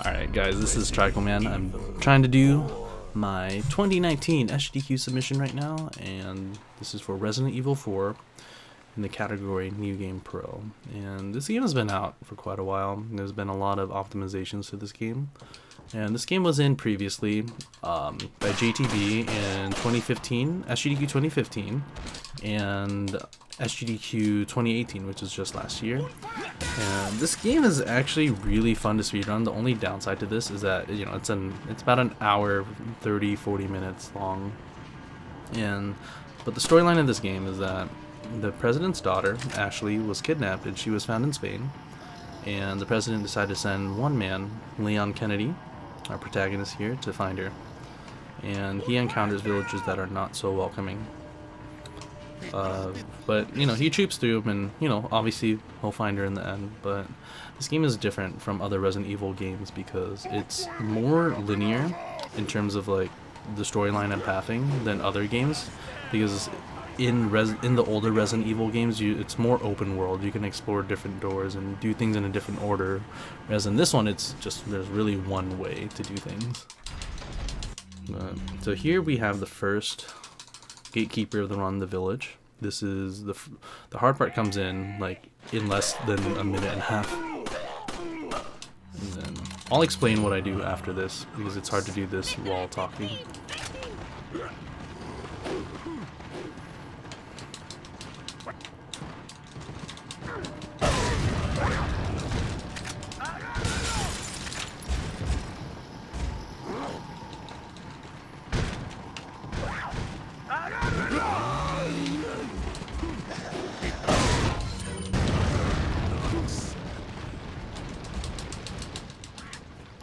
Alright guys, this is Trico Man. I'm trying to do my 2019 SGDQ submission right now, and this is for Resident Evil 4 in the category New Game Pro. And this game has been out for quite a while. There's been a lot of optimizations to this game. And this game was in previously by JTB in 2015, SGDQ 2015, and SGDQ 2018, which is just last year. And this game is actually really fun to speedrun. The only downside to this is that, you know, it's about an hour, 30-40 minutes long. But the storyline of this game is that the president's daughter, Ashley, was kidnapped and she was found in Spain. And the president decided to send one man, Leon Kennedy, our protagonist here, to find her. And he encounters villagers that are not so welcoming. But, you know, he troops through them and, you know, obviously he'll find her in the end. But this game is different from other Resident Evil games because it's more linear in terms of, like, the storyline and pathing than other games. Because in the older Resident Evil games, it's more open world. You can explore different doors and do things in a different order. Whereas in this one, it's just, there's really one way to do things. So here we have the first gatekeeper of the village. This is the hard part comes in like in less than a minute and a half. And then I'll explain what I do after this because it's hard to do this while talking.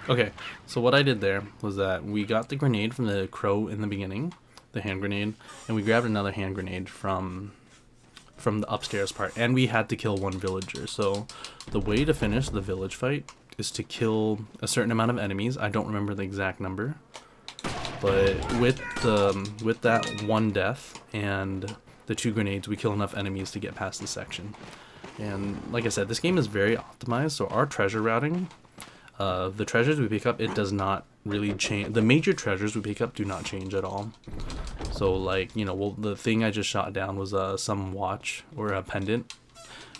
Okay, so what I did there was that we got the grenade from the crow in the beginning, the hand grenade, and we grabbed another hand grenade from the upstairs part, and we had to kill one villager. So the way to finish the village fight is to kill a certain amount of enemies. I don't remember the exact number, but with that one death and the 2 grenades, we kill enough enemies to get past the section. And like I said, this game is very optimized, so our treasure routing, the treasures we pick up, it does not really change. The major treasures we pick up do not change at all. So, like, you know, the thing I just shot down was some watch or a pendant,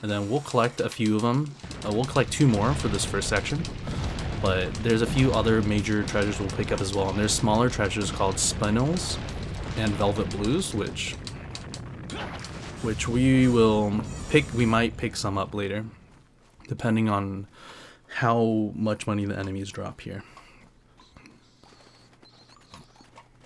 and then we'll collect a few of them. We'll collect 2 more for this first section, but there's a few other major treasures we'll pick up as well. And there's smaller treasures called spinels and velvet blues, which we will pick. We might pick some up later, depending on how much money the enemies drop here.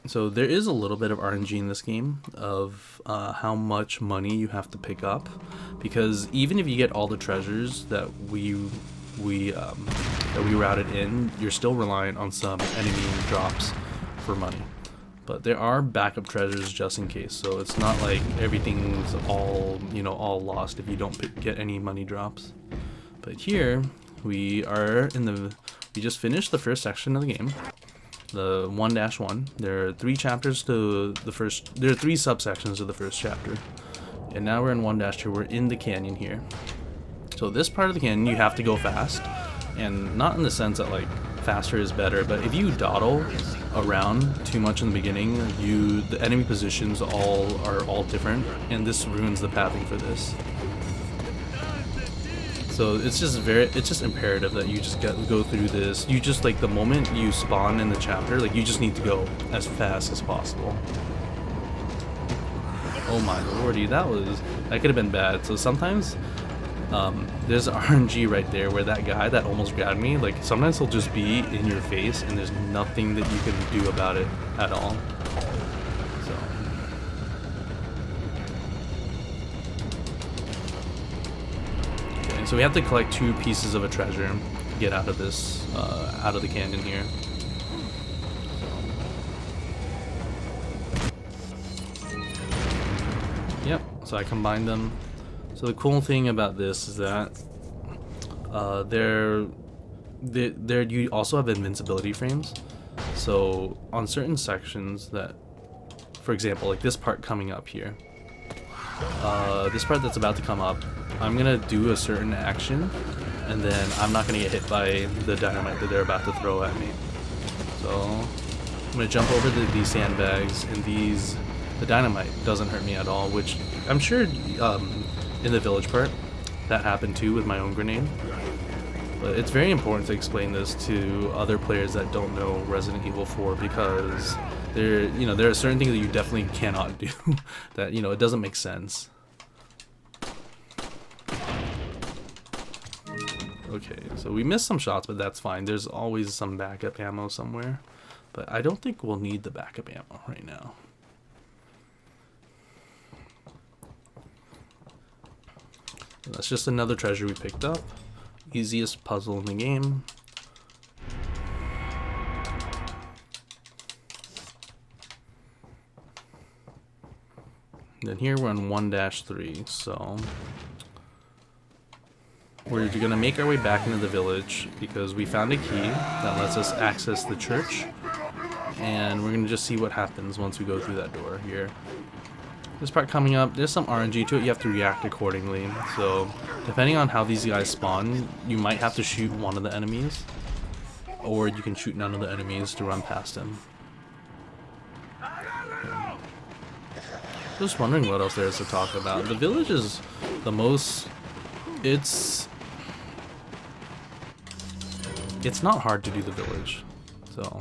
So there is a little bit of RNG in this game of how much money you have to pick up, because even if you get all the treasures that we routed in, you're still reliant on some enemy drops for money. But there are backup treasures just in case, so it's not like everything's all lost if you don't get any money drops. But here we just finished the first section of the game, the 1-1. There are 3 chapters to the first. There are 3 subsections of the first chapter, and now we're in 1-2. We're in the canyon here. So this part of the canyon you have to go fast, and not in the sense that like faster is better, but if you dawdle around too much in the beginning, the enemy positions are all different, and this ruins the pathing for this. So it's just imperative that you just go through this. You just, like, the moment you spawn in the chapter, like, you just need to go as fast as possible. Oh my lordy, that could have been bad. So sometimes there's RNG right there where that guy that almost grabbed me, like, sometimes he'll just be in your face and there's nothing that you can do about it at all. So we have to collect 2 pieces of a treasure to get out of this, out of the canyon here. Yep, so I combined them. So the cool thing about this is that you also have invincibility frames. So on certain sections that, for example, like this part coming up here, this part that's about to come up, I'm gonna do a certain action and then I'm not going to get hit by the dynamite that they're about to throw at me. So I'm going to jump over these sandbags, and the dynamite doesn't hurt me at all, which I'm sure in the village part that happened too with my own grenade. But it's very important to explain this to other players that don't know Resident Evil 4, because there are certain things that you definitely cannot do that, it doesn't make sense. Okay, so we missed some shots, but that's fine. There's always some backup ammo somewhere, but I don't think we'll need the backup ammo right now. That's just another treasure we picked up. Easiest puzzle in the game. Then here we're on 1-3, so we're gonna make our way back into the village because we found a key that lets us access the church, and we're gonna just see what happens once we go through that door here. This part coming up, there's some RNG to it. You have to react accordingly. So depending on how these guys spawn, you might have to shoot one of the enemies, or you can shoot none of the enemies to run past him. Just wondering what else there is to talk about. The village is the most... It's not hard to do the village. So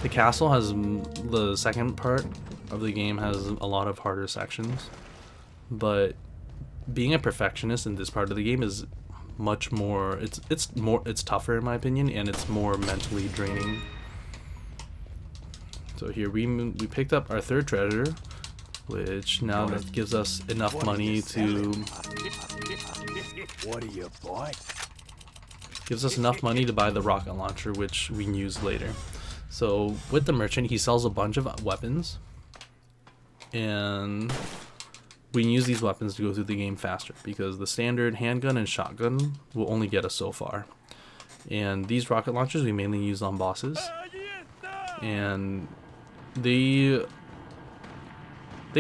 the castle has... The second part of the game has a lot of harder sections, but being a perfectionist in this part of the game is much more... It's tougher in my opinion, and it's more mentally draining. So here we picked up our third treasure, which now that gives us enough money to... What are you, boy? Gives us enough money to buy the rocket launcher, which we can use later. So with the merchant, he sells a bunch of weapons, and we can use these weapons to go through the game faster, because the standard handgun and shotgun will only get us so far. And these rocket launchers we mainly use on bosses, and they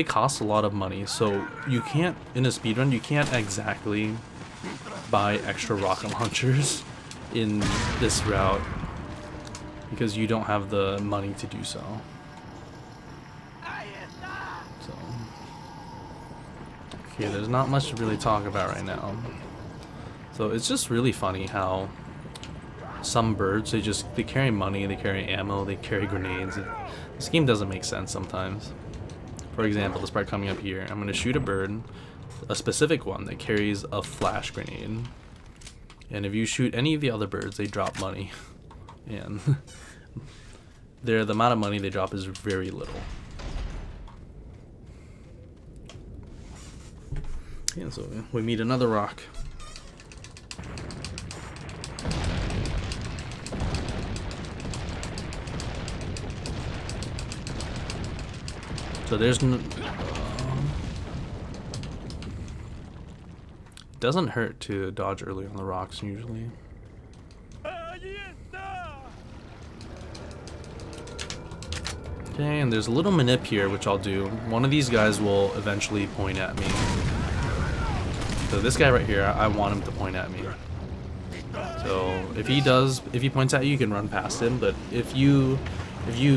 cost a lot of money, so you can't, in a speedrun, you can't exactly buy extra rocket launchers in this route because you don't have the money to do so. Okay, there's not much to really talk about right now. So it's just really funny how some birds, they carry money, they carry ammo, they carry grenades. This game doesn't make sense sometimes. For example, this part coming up here, I'm going to shoot a bird, a specific one that carries a flash grenade. And if you shoot any of the other birds, they drop money. And the amount of money they drop is very little. And so we meet another rock. So there's doesn't hurt to dodge early on the rocks usually. Okay, and there's a little manip here which I'll do. One of these guys will eventually point at me. So this guy right here, I want him to point at me. So if he points at you, you can run past him, but if you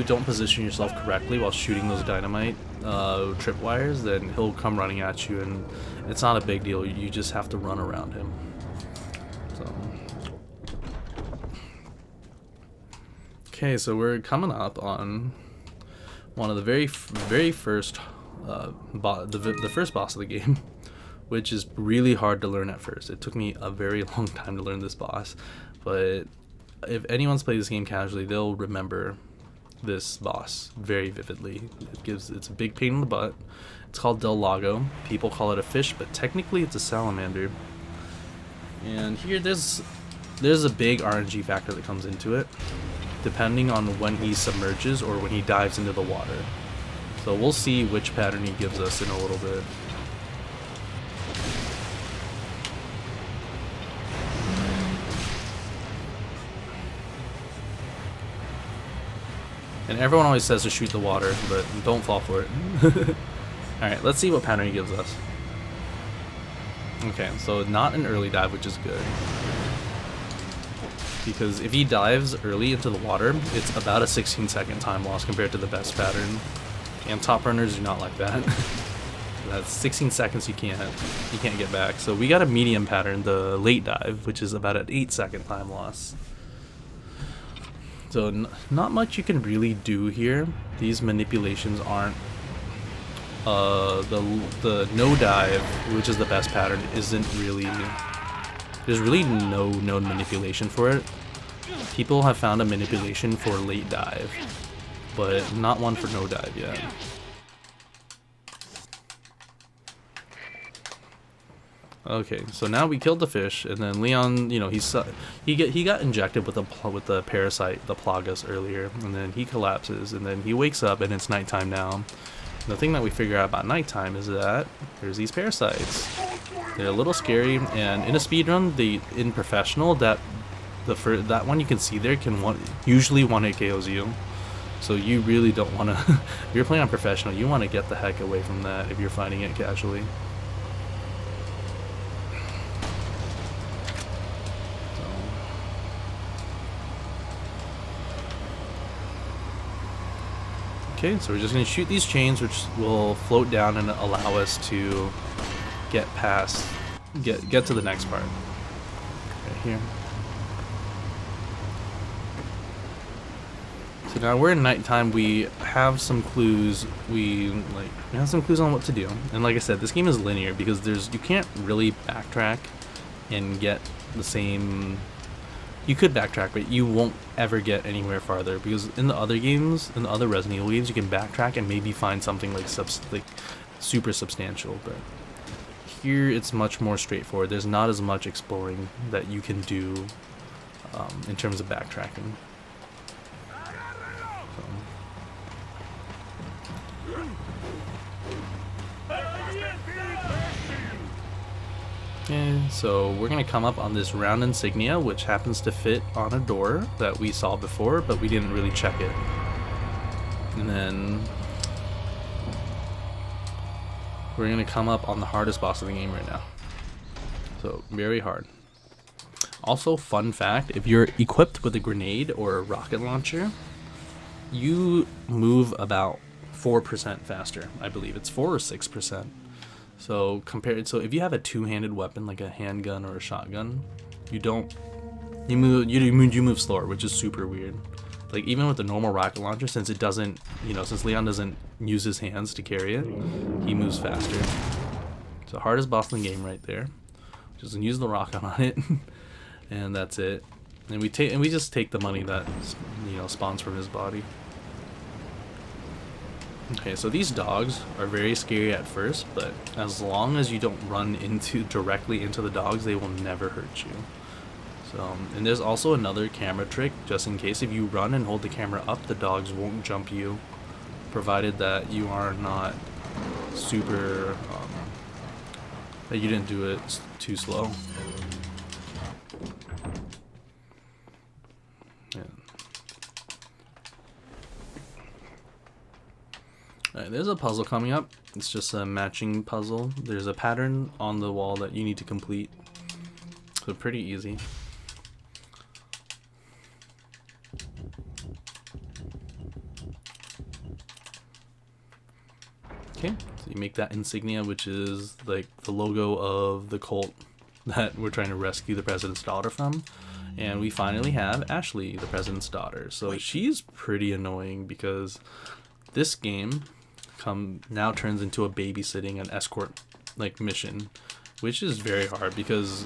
don't position yourself correctly while shooting those dynamite tripwires, then he'll come running at you, and it's not a big deal. You just have to run around him. So okay, so we're coming up on one of the very first the first boss of the game, which is really hard to learn at first. It took me a very long time to learn this boss, but if anyone's played this game casually, they'll remember this boss very vividly. It's a big pain in the butt. It's called Del Lago. People call it a fish, but technically it's a salamander. And here there's a big RNG factor that comes into it, depending on when he submerges or when he dives into the water. So we'll see which pattern he gives us in a little bit. And everyone always says to shoot the water, but don't fall for it. Alright, let's see what pattern he gives us. Okay, so not an early dive, which is good. because if he dives early into the water, it's about a 16-second time loss compared to the best pattern. And top runners do not like that. That's 16 seconds you can't get back. So we got a medium pattern, the late dive, which is about an 8-second time loss. So not much you can really do here. These manipulations aren't the no dive, which is the best pattern, isn't really, there's really no known manipulation for it. People have found a manipulation for late dive, but not one for no dive yet. Okay, so now we killed the fish, and then Leon, you know, he got injected with the parasite, the Plagas, earlier, and then he collapses, and then he wakes up, and it's nighttime now. The thing that we figure out about nighttime is that there's these parasites. They're a little scary, and in a speedrun, in professional, that one you can see there can usually 1-hit KOs you. So you really don't want to. If you're playing on professional, you want to get the heck away from that if you're fighting it casually. Okay, so we're just going to shoot these chains, which will float down and allow us to get past, get to the next part. Right here. So now we're in nighttime. We have some clues. We have some clues on what to do. And like I said, this game is linear because you can't really backtrack and get the same. You could backtrack, but you won't ever get anywhere farther, because in the other games, in the other Resident Evil games, you can backtrack and maybe find something like super substantial. But here it's much more straightforward. There's not as much exploring that you can do in terms of backtracking. Okay, so we're going to come up on this round insignia, which happens to fit on a door that we saw before, but we didn't really check it. And then we're going to come up on the hardest boss of the game right now. So, very hard. Also, fun fact, if you're equipped with a grenade or a rocket launcher, you move about 4% faster. I believe it's 4 or 6%. So if you have a two-handed weapon like a handgun or a shotgun, you move slower, which is super weird. Like even with the normal rocket launcher, since Leon doesn't use his hands to carry it, he moves faster. So hardest boss in the game right there. Just use the rocket on it, and that's it. And we just take the money that spawns from his body. Okay, so these dogs are very scary at first, but as long as you don't run directly into the dogs, they will never hurt you. So, and there's also another camera trick, just in case. If you run and hold the camera up, the dogs won't jump you, provided that you are not super, that you didn't do it too slow. Alright, there's a puzzle coming up. It's just a matching puzzle. There's a pattern on the wall that you need to complete. So pretty easy. Okay, so you make that insignia, which is like the logo of the cult that we're trying to rescue the president's daughter from. And we finally have Ashley, the president's daughter. So she's pretty annoying because this game now turns into a babysitting and escort mission, which is very hard because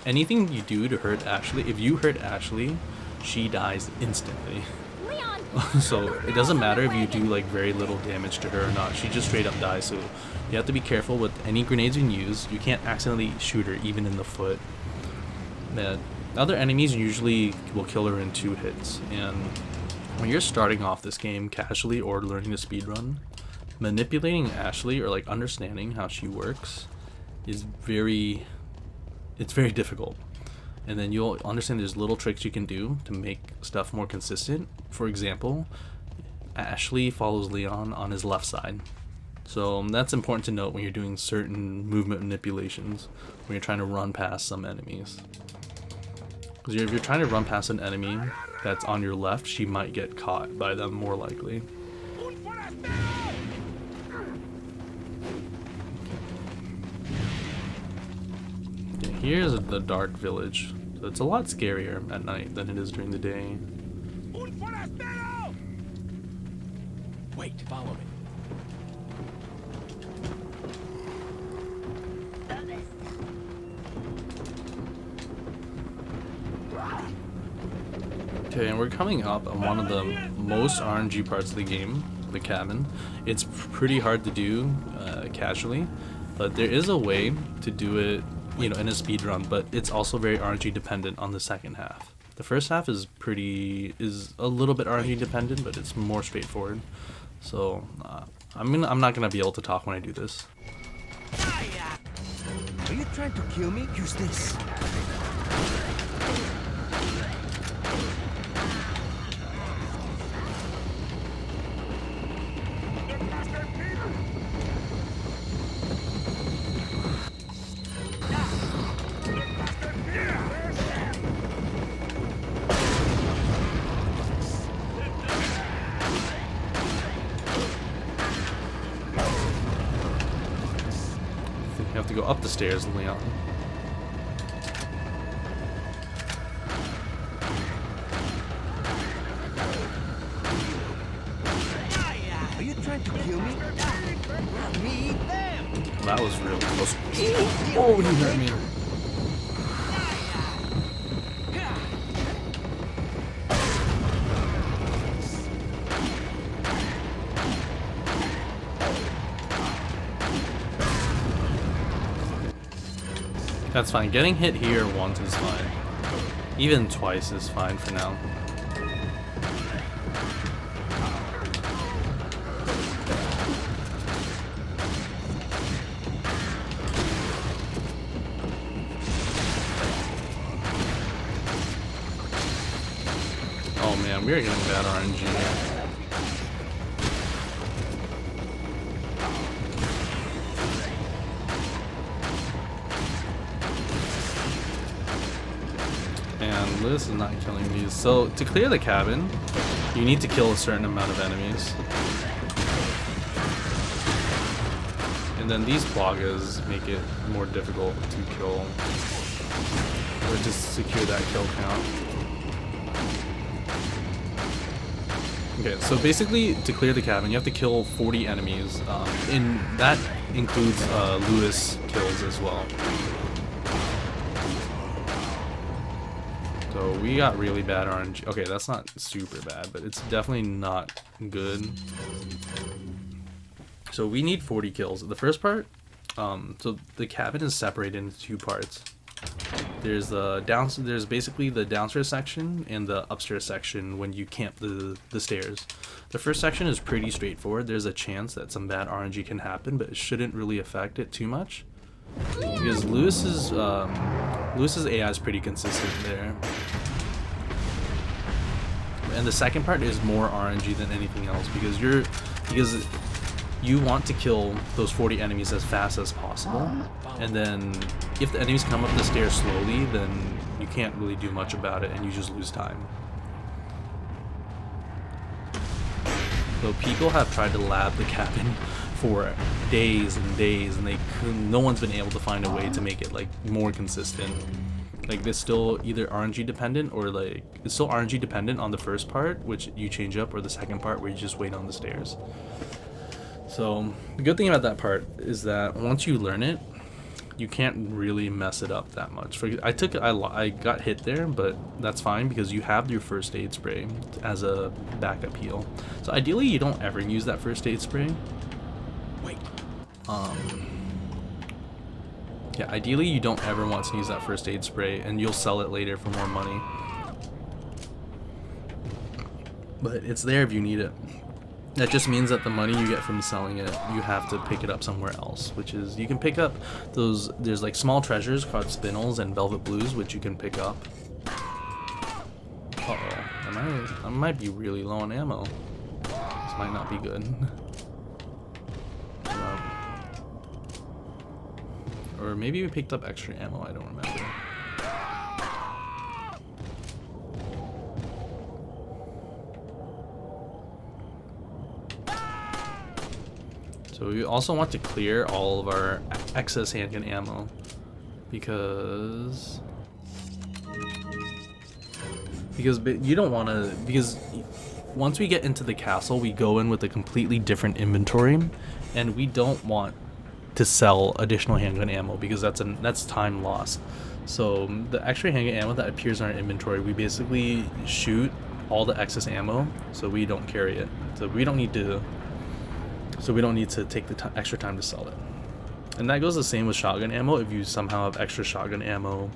anything you do to hurt Ashley, if you hurt Ashley, she dies instantly. Leon! So it doesn't matter if you do very little damage to her or not, she just straight up dies. So you have to be careful with any grenades you use. You can't accidentally shoot her even in the foot. Other enemies usually will kill her in 2 hits, and when you're starting off this game casually or learning to speedrun, manipulating Ashley or understanding how she works is very difficult. And then you'll understand there's little tricks you can do to make stuff more consistent. For example, Ashley follows Leon on his left side. So that's important to note when you're doing certain movement manipulations, when you're trying to run past some enemies. Because if you're trying to run past an enemy that's on your left, she might get caught by them more likely. Okay, here's the dark village. So it's a lot scarier at night than it is during the day. Wait, follow me. Okay, and we're coming up on one of the most RNG parts of the game, the cabin. It's pretty hard to do casually, but there is a way to do it, you know, in a speed run. But it's also very RNG dependent on the second half. The first half is a little bit RNG dependent, but it's more straightforward. So I'm not gonna be able to talk when I do this. Are you trying to kill me? Use this. You have to go up the stairs, Leon. Are you trying to kill me? Me, them. That was really close. Oh, he hurt me. That's fine. Getting hit here once is fine. Even twice is fine for now. Oh man, we are getting bad RNG here. And this is not killing these. So to clear the cabin, you need to kill a certain amount of enemies. And then these plagas make it more difficult to kill, or just secure that kill count. Okay, so basically to clear the cabin, you have to kill 40 enemies. And that includes Lewis kills as well. So we got really bad RNG. Okay, that's not super bad, but it's definitely not good. So we need 40 kills. The first part, so the cabin is separated into two parts. There's there's basically the downstairs section and the upstairs section when you camp the stairs. The first section is pretty straightforward. There's a chance that some bad RNG can happen, but it shouldn't really affect it too much. Because Lewis's AI is pretty consistent there. And the second part is more RNG than anything else because you want to kill those 40 enemies as fast as possible. And then if the enemies come up the stairs slowly, then you can't really do much about it and you just lose time. So people have tried to lab the cabin for days and days, and no one's been able to find a way to make it like more consistent. Like it's still either RNG dependent or like it's still RNG dependent on the first part, which you change up, or the second part where you just wait on the stairs. So the good thing about that part is that once you learn it, you can't really mess it up that much. I got hit there, but that's fine because you have your first aid spray as a backup heal. So ideally you don't ever use that first aid spray. Wait. Yeah, ideally you don't ever want to use that first aid spray, and you'll sell it later for more money. But it's there if you need it. That just means that the money you get from selling it, you have to pick it up somewhere else, which is, you can pick up those, there's like small treasures called spinels and velvet blues, which you can pick up. Uh-oh, I might be really low on ammo. This might not be good. Or maybe we picked up extra ammo, I don't remember. So we also want to clear all of our excess handgun ammo because you don't want to, because once we get into the castle we go in with a completely different inventory, and we don't want to sell additional handgun ammo because that's time lost. So the extra handgun ammo that appears in our inventory, we basically shoot all the excess ammo so we don't carry it. So we don't need to take the extra time to sell it. And that goes the same with shotgun ammo if you somehow have extra shotgun ammo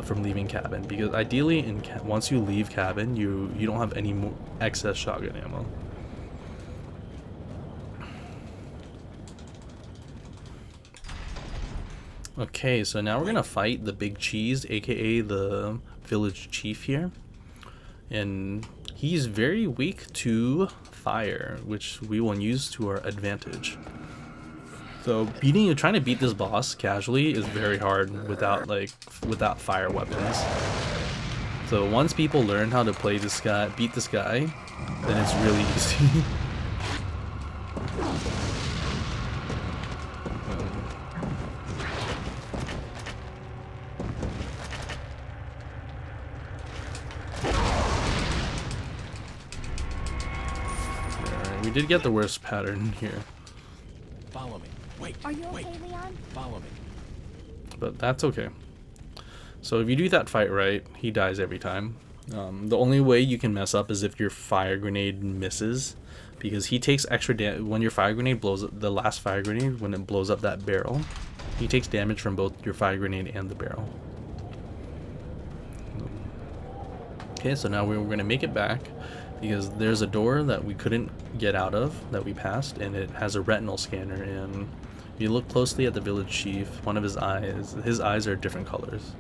from leaving cabin, because ideally once you leave cabin you don't have any more excess shotgun ammo. Okay, so now we're gonna fight the big cheese, aka the village chief here, and he's very weak to fire, which we will use to our advantage. So trying to beat this boss casually is very hard without fire weapons. So once people learn how to play this guy, beat this guy, then it's really easy. We did get the worst pattern here. Follow me. Wait. Are you wait. okay, Leon? Follow me. But that's okay. So if you do that fight right, he dies every time. The only way you can mess up is if your fire grenade misses, because he takes extra damage when your fire grenade blows up. The last fire grenade, when it blows up that barrel, he takes damage from both your fire grenade and the barrel. Okay, so now we're going to make it back, because there's a door that we couldn't get out of that we passed, and it has a retinal scanner, and if you look closely at the village chief, one of his eyes are different colors.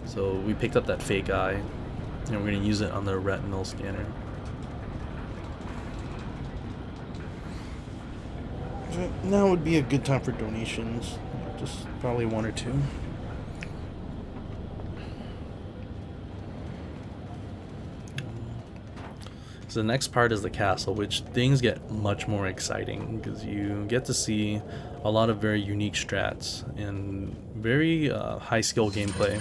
So we picked up that fake eye, and we're going to use it on the retinal scanner. Now would be a good time for donations, just probably one or two. So the next part is the castle, which things get much more exciting because you get to see a lot of very unique strats and very high skill gameplay,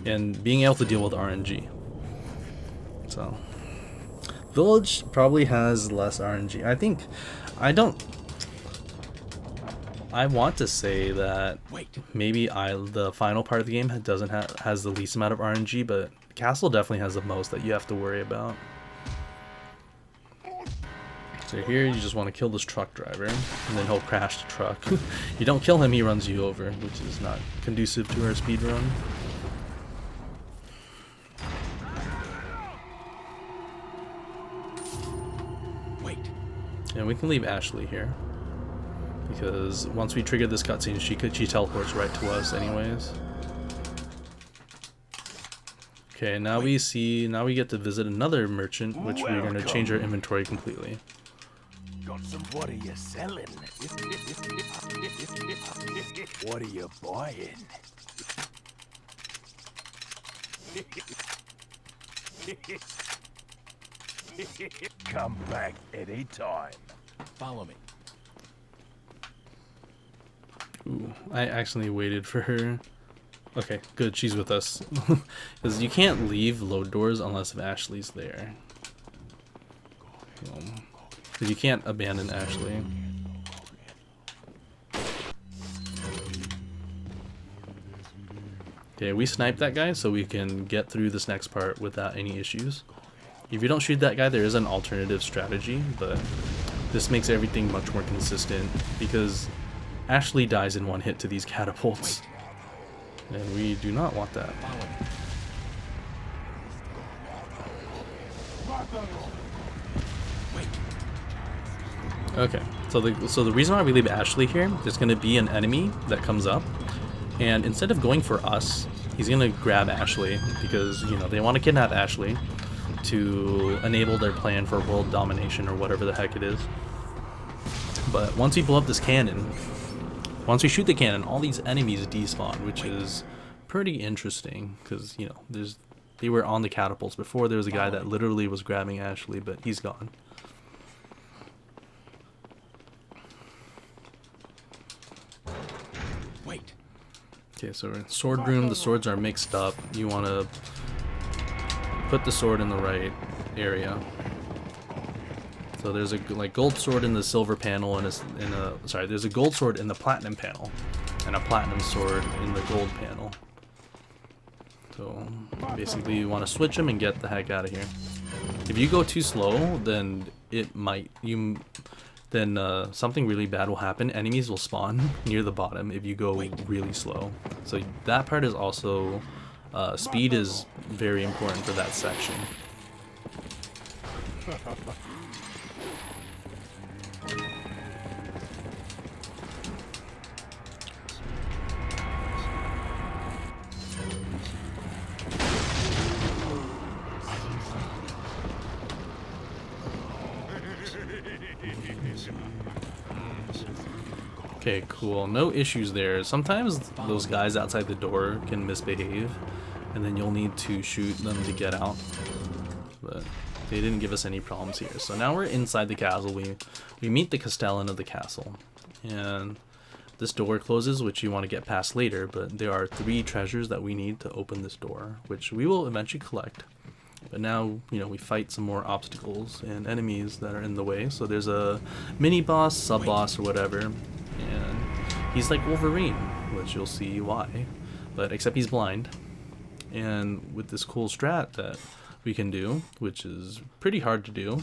and being able to deal with RNG. So Village probably has less RNG. I want to say that maybe the final part of the game has the least amount of RNG, but Castle definitely has the most that you have to worry about. So here you just want to kill this truck driver, and then he'll crash the truck. You don't kill him, he runs you over, which is not conducive to our speed run. Wait. And we can leave Ashley here, because once we trigger this cutscene, she teleports right to us anyways. Okay, now we get to visit another merchant, which we're going to change our inventory completely. Got some. What are you selling? What are you buying? Come back anytime. Follow me. Ooh, I accidentally waited for her. Okay, good, she's with us. Because you can't leave load doors unless if Ashley's there. Because you can't abandon Ashley. Okay, we sniped that guy so we can get through this next part without any issues. If you don't shoot that guy, there is an alternative strategy, but this makes everything much more consistent because Ashley dies in one hit to these catapults. And we do not want that. Okay, so the reason why we leave Ashley here, there's going to be an enemy that comes up, and instead of going for us, he's going to grab Ashley because, you know, they want to kidnap Ashley to enable their plan for world domination or whatever the heck it is. But once we blow up this cannon, once we shoot the cannon, all these enemies despawn, which is pretty interesting because, you know, they were on the catapults before. There was a guy that literally was grabbing Ashley, but he's gone. Okay, so we're in sword room. The swords are mixed up. You want to put the sword in the right area. So there's a like gold sword in the silver panel and sorry, there's a gold sword in the platinum panel and a platinum sword in the gold panel. So basically you want to switch them and get the heck out of here. If you go too slow, then something really bad will happen. Enemies will spawn near the bottom if you go really slow. So that part is also speed is very important for that section. Okay, cool. No issues there. Sometimes those guys outside the door can misbehave, and then you'll need to shoot them to get out. But they didn't give us any problems here. So now we're inside the castle. We meet the Castellan of the castle, and this door closes, which you want to get past later. But there are 3 treasures that we need to open this door, which we will eventually collect. But now, you know, we fight some more obstacles and enemies that are in the way. So there's a mini boss, sub boss, or whatever. And he's like Wolverine, which you'll see why, but except he's blind. And with this cool strat that we can do, which is pretty hard to do,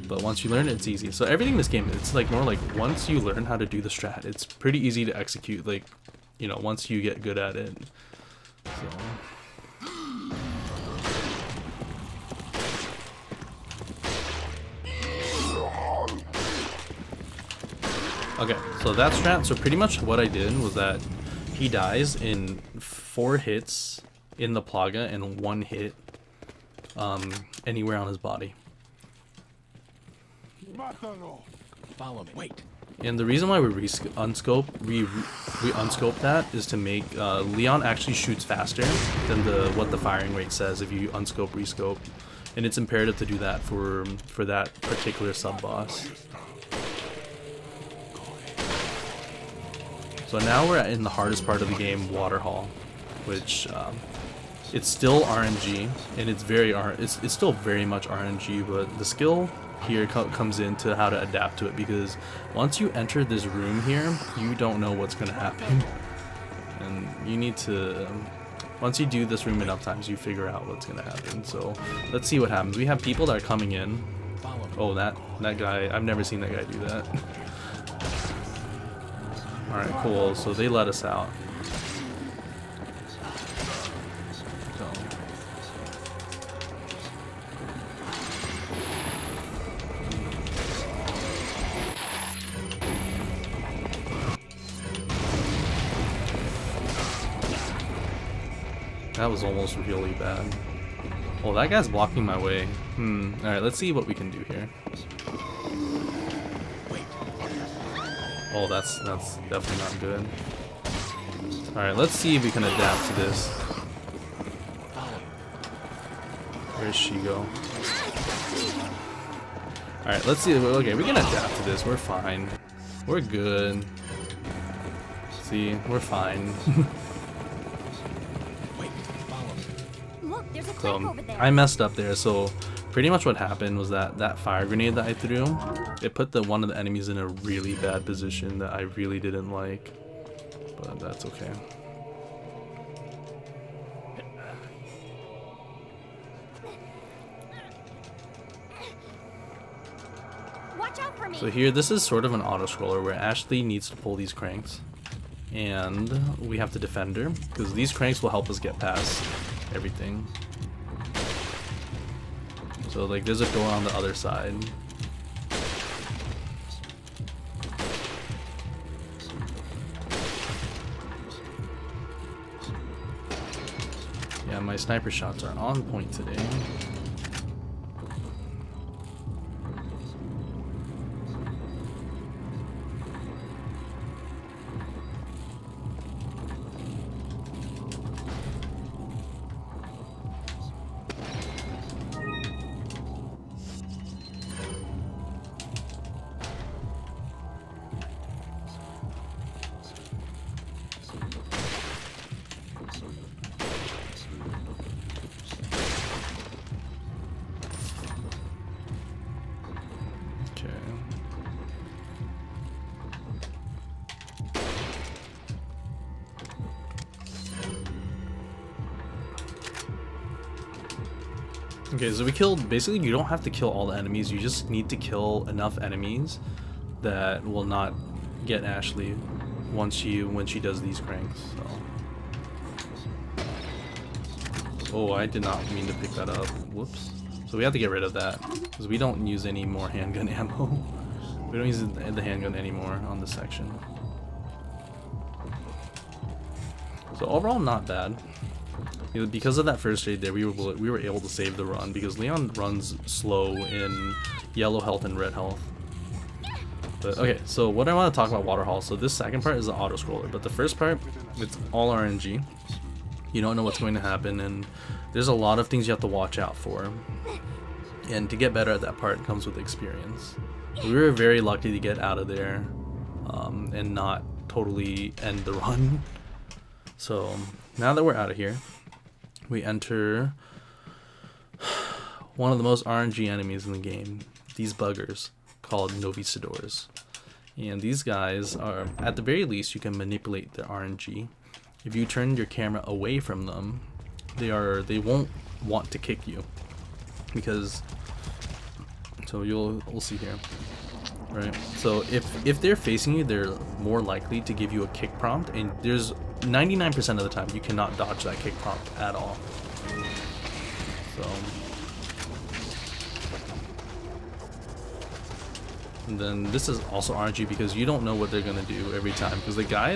but once you learn it, it's easy. So everything in this game, it's like more like once you learn how to do the strat, it's pretty easy to execute, like, you know, once you get good at it. So okay, so that's strat. So pretty much what I did was that he dies in 4 hits in the plaga and 1 hit anywhere on his body. Follow me. Wait. And the reason why we unscope that is to make Leon actually shoots faster than what the firing rate says if you unscope rescope, and it's imperative to do that for that particular sub boss. So now we're in the hardest part of the game, Water Hall, which it's still RNG, and it's still very much RNG, but the skill here comes into how to adapt to it, because once you enter this room here, you don't know what's going to happen, and you need to once you do this room enough times, you figure out what's going to happen. So let's see what happens. We have people that are coming in. Oh, that guy, I've never seen that guy do that. Alright, cool. So they let us out. So. That was almost really bad. Oh, that guy's blocking my way. Alright, let's see what we can do here. Oh, that's definitely not good. Alright, let's see if we can adapt to this. Where'd she go? Alright, let's see. Okay, we can adapt to this. We're fine. We're good. See, we're fine. Look, there's a So, crank over there. I messed up there, so pretty much what happened was that fire grenade that I threw, it put one of the enemies in a really bad position that I really didn't like, but that's okay. Watch out for me. So here, this is sort of an auto-scroller where Ashley needs to pull these cranks, and we have to defend her, because these cranks will help us get past everything. So like there's a door on the other side. Yeah, my sniper shots are on point today. Okay, so we killed, basically you don't have to kill all the enemies, you just need to kill enough enemies that will not get Ashley when she does these cranks. So. Oh, I did not mean to pick that up. Whoops. So we have to get rid of that because we don't use any more handgun ammo. We don't use the handgun anymore on this section. So overall, not bad. You know, because of that first aid there, we were able to save the run because Leon runs slow in yellow health and red health. But okay, so what I want to talk about Waterhall. So this second part is the auto scroller, but the first part, it's all RNG. You don't know what's going to happen, and there's a lot of things you have to watch out for. And to get better at that part comes with experience. We were very lucky to get out of there and not totally end the run. So now that we're out of here, we enter one of the most RNG enemies in the game, these buggers called Novicidors. And these guys are, at the very least, you can manipulate their RNG. If you turn your camera away from them, they won't want to kick you. Because, so we'll see here. Right, so if they're facing you, they're more likely to give you a kick prompt, and there's 99% of the time you cannot dodge that kick prompt at all. So, and then this is also RNG because you don't know what they're gonna do every time. Because the guy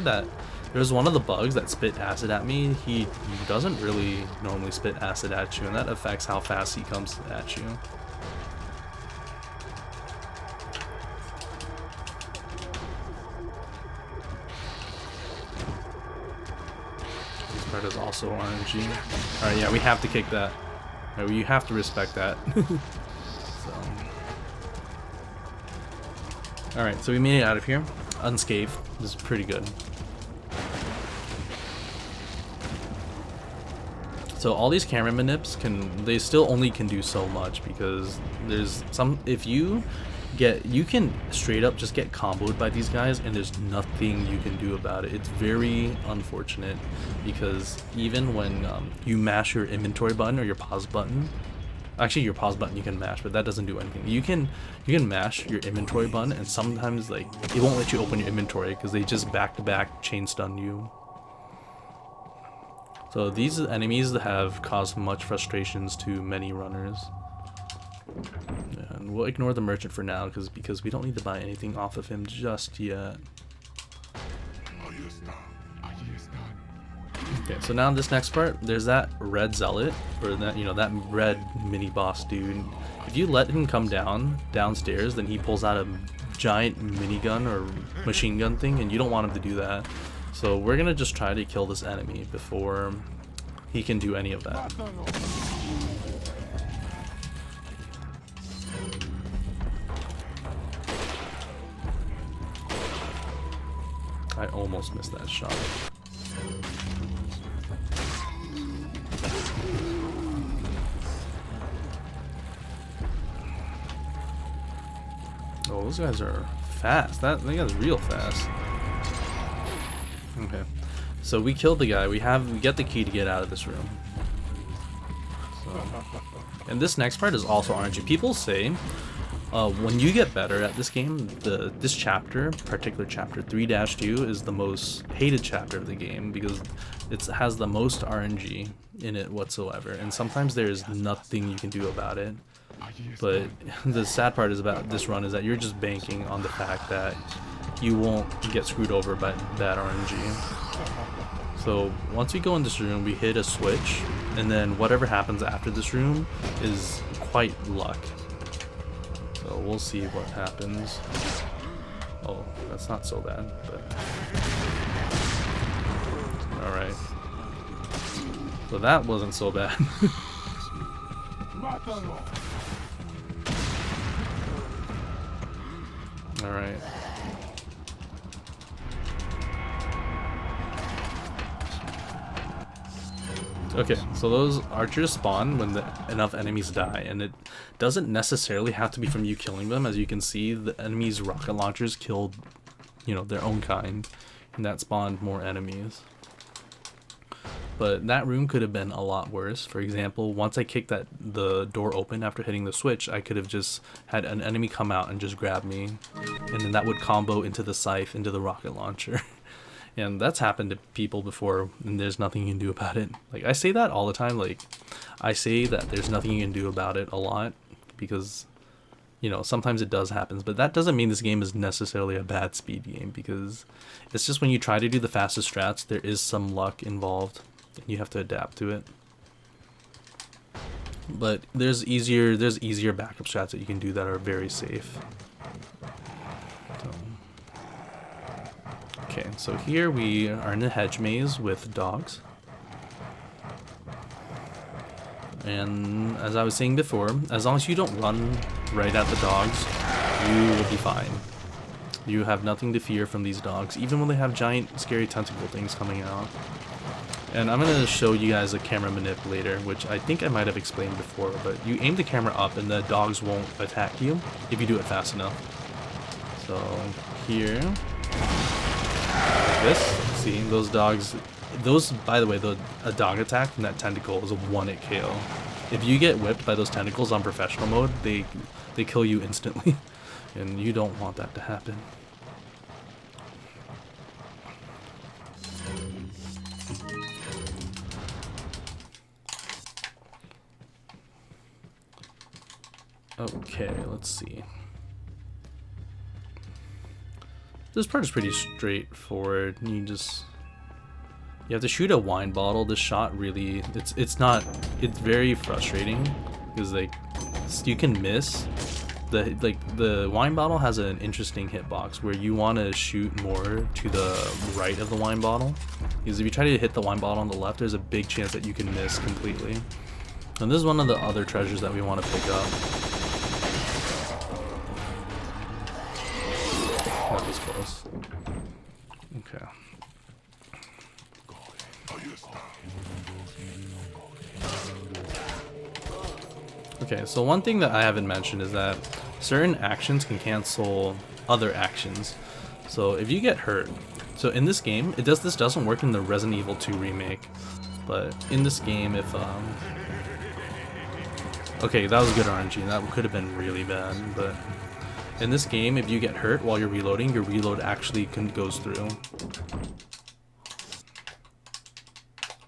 there's one of the bugs that spit acid at me. He doesn't really normally spit acid at you, and that affects how fast he comes at you. Part is also RNG. Alright, yeah, we have to kick that. Right, you have to respect that. So. Alright, so we made it out of here unscathed. This is pretty good. So all these camera manips they still only can do so much because there's some, you can straight up just get comboed by these guys and there's nothing you can do about it. It's very unfortunate because even when you mash your inventory button or your pause button, actually your pause button you can mash, but that doesn't do anything. You can mash your inventory button and sometimes like it won't let you open your inventory because they just back-to-back chain stun you. So these enemies have caused much frustrations to many runners. And we'll ignore the merchant for now because we don't need to buy anything off of him just yet. Okay, so now this next part, there's that red zealot, or that, that red mini boss dude. If you let him come downstairs, then he pulls out a giant minigun or machine gun thing, and you don't want him to do that. So we're gonna just try to kill this enemy before he can do any of that. I almost missed that shot. Oh, those guys are fast. They guy's real fast. Okay, so we killed the guy. We get the key to get out of this room. So, and this next part is also RNG. People say when you get better at this game, this chapter, particular chapter 3-2, is the most hated chapter of the game because it has the most RNG in it whatsoever, and sometimes there's nothing you can do about it. But the sad part is about this run is that you're just banking on the fact that you won't get screwed over by that RNG. So once we go in this room, we hit a switch, and then whatever happens after this room is quite luck. So we'll see what happens. Oh, that's not so bad, but alright. So that wasn't so bad. Alright. Okay, so those archers spawn when enough enemies die, and it doesn't necessarily have to be from you killing them. As you can see, the enemies' rocket launchers killed, their own kind, and that spawned more enemies. But that room could have been a lot worse. For example, once I kicked the door open after hitting the switch, I could have just had an enemy come out and just grab me, and then that would combo into the scythe, into the rocket launcher. And that's happened to people before, and there's nothing you can do about it. Like, I say that all the time. Like, I say that there's nothing you can do about it a lot, because, you know, sometimes it does happen. But that doesn't mean this game is necessarily a bad speed game, because it's just when you try to do the fastest strats, there is some luck involved, and you have to adapt to it. But there's easier backup strats that you can do that are very safe. Okay, so here we are in a hedge maze with dogs. And as I was saying before, as long as you don't run right at the dogs, you will be fine. You have nothing to fear from these dogs, even when they have giant scary tentacle things coming out. And I'm going to show you guys a camera manip later, which I think I might have explained before, but you aim the camera up and the dogs won't attack you if you do it fast enough. So here, like this, see, those dogs, by the way, a dog attack from that tentacle is a 1-hit KO. If you get whipped by those tentacles on professional mode, they kill you instantly, and you don't want that to happen. Okay, let's see. This part is pretty straightforward. You have to shoot a wine bottle. This shot really, it's very frustrating because like you can miss. The wine bottle has an interesting hitbox where you want to shoot more to the right of the wine bottle, because if you try to hit the wine bottle on the left, there's a big chance that you can miss completely. And this is one of the other treasures that we want to pick up. That was close. Okay. Okay, so one thing that I haven't mentioned is that certain actions can cancel other actions. So if you get hurt, so in this game, this doesn't work in the Resident Evil 2 remake, but in this game, if okay, that was good RNG. That could have been really bad, but in this game, if you get hurt while you're reloading, your reload actually goes through.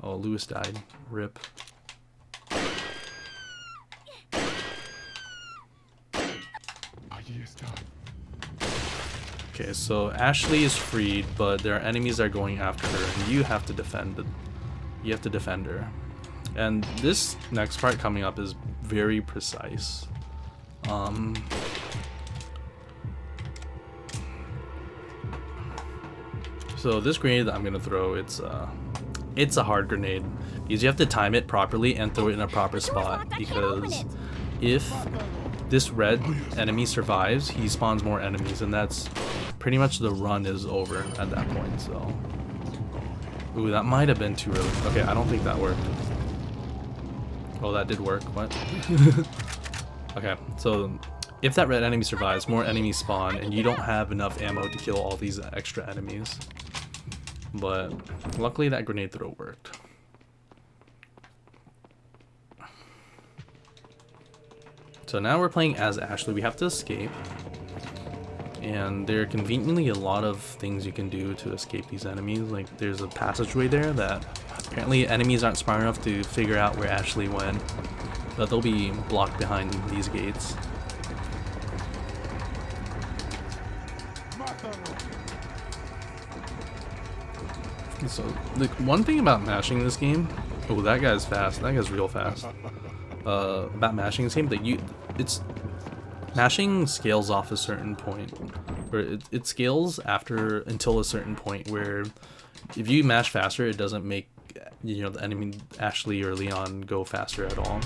Oh, Lewis died. Rip. Okay, so Ashley is freed, but there are enemies that are going after her, and you have to defend it. You have to defend her. And this next part coming up is very precise. So this grenade that I'm gonna throw, it's a hard grenade because you have to time it properly and throw it in a proper spot, because if this red enemy survives, he spawns more enemies, and that's pretty much the run is over at that point. So, ooh, that might have been too early. Okay, I don't think that worked. Oh, that did work. What? Okay, so if that red enemy survives, more enemies spawn, and you don't have enough ammo to kill all these extra enemies. But luckily that grenade throw worked. So now we're playing as Ashley. We have to escape, and there are conveniently a lot of things you can do to escape these enemies. Like there's a passageway there that apparently enemies aren't smart enough to figure out where Ashley went, but they'll be blocked behind these gates. So the one thing about mashing this game, oh, that guy's fast. That guy's real fast. About mashing this game, that mashing scales off a certain point, where it scales until a certain point where if you mash faster, it doesn't make, you know, the enemy Ashley or Leon go faster at all.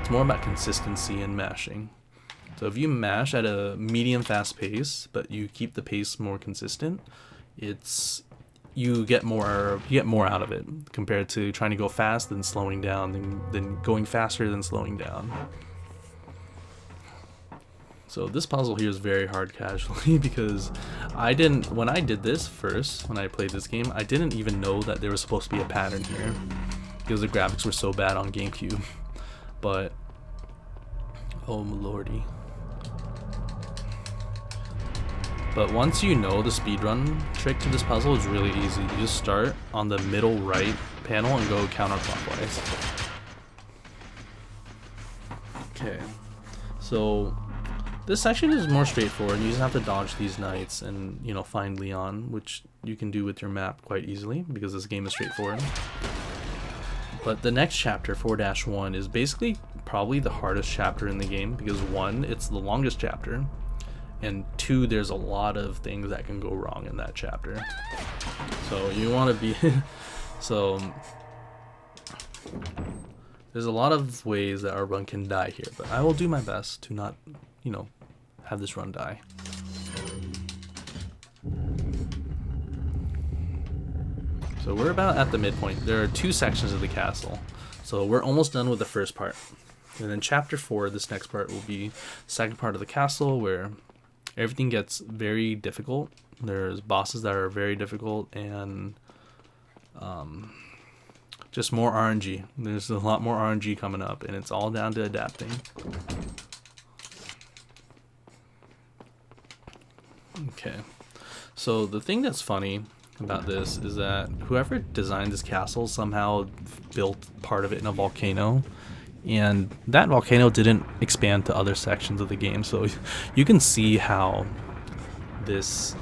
It's more about consistency in mashing. So if you mash at a medium fast pace, but you keep the pace more consistent, you get more out of it compared to trying to go fast then slowing down, then going faster than slowing down. So this puzzle here is very hard casually because when I did this first, when I played this game, I didn't even know that there was supposed to be a pattern here. because the graphics were so bad on GameCube. But oh my lordy. But once you know the speedrun trick to this puzzle is really easy. You just start on the middle right panel and go counterclockwise. Okay, so this section is more straightforward. You just have to dodge these knights and, you know, find Leon, which you can do with your map quite easily because this game is straightforward. But the next chapter, 4-1, is basically probably the hardest chapter in the game because 1, it's the longest chapter, and 2, there's a lot of things that can go wrong in that chapter. So you want to be so there's a lot of ways that our run can die here, but I will do my best to not, you know, have this run die. So we're about at the midpoint. There are 2 sections of the castle, so we're almost done with the first part. And then chapter 4, this next part, will be the second part of the castle where everything gets very difficult. There's bosses that are very difficult and just more RNG. There's a lot more RNG coming up, and it's all down to adapting. Okay, so the thing that's funny about this is that whoever designed this castle somehow built part of it in a volcano, and that volcano didn't expand to other sections of the game, so you can see how this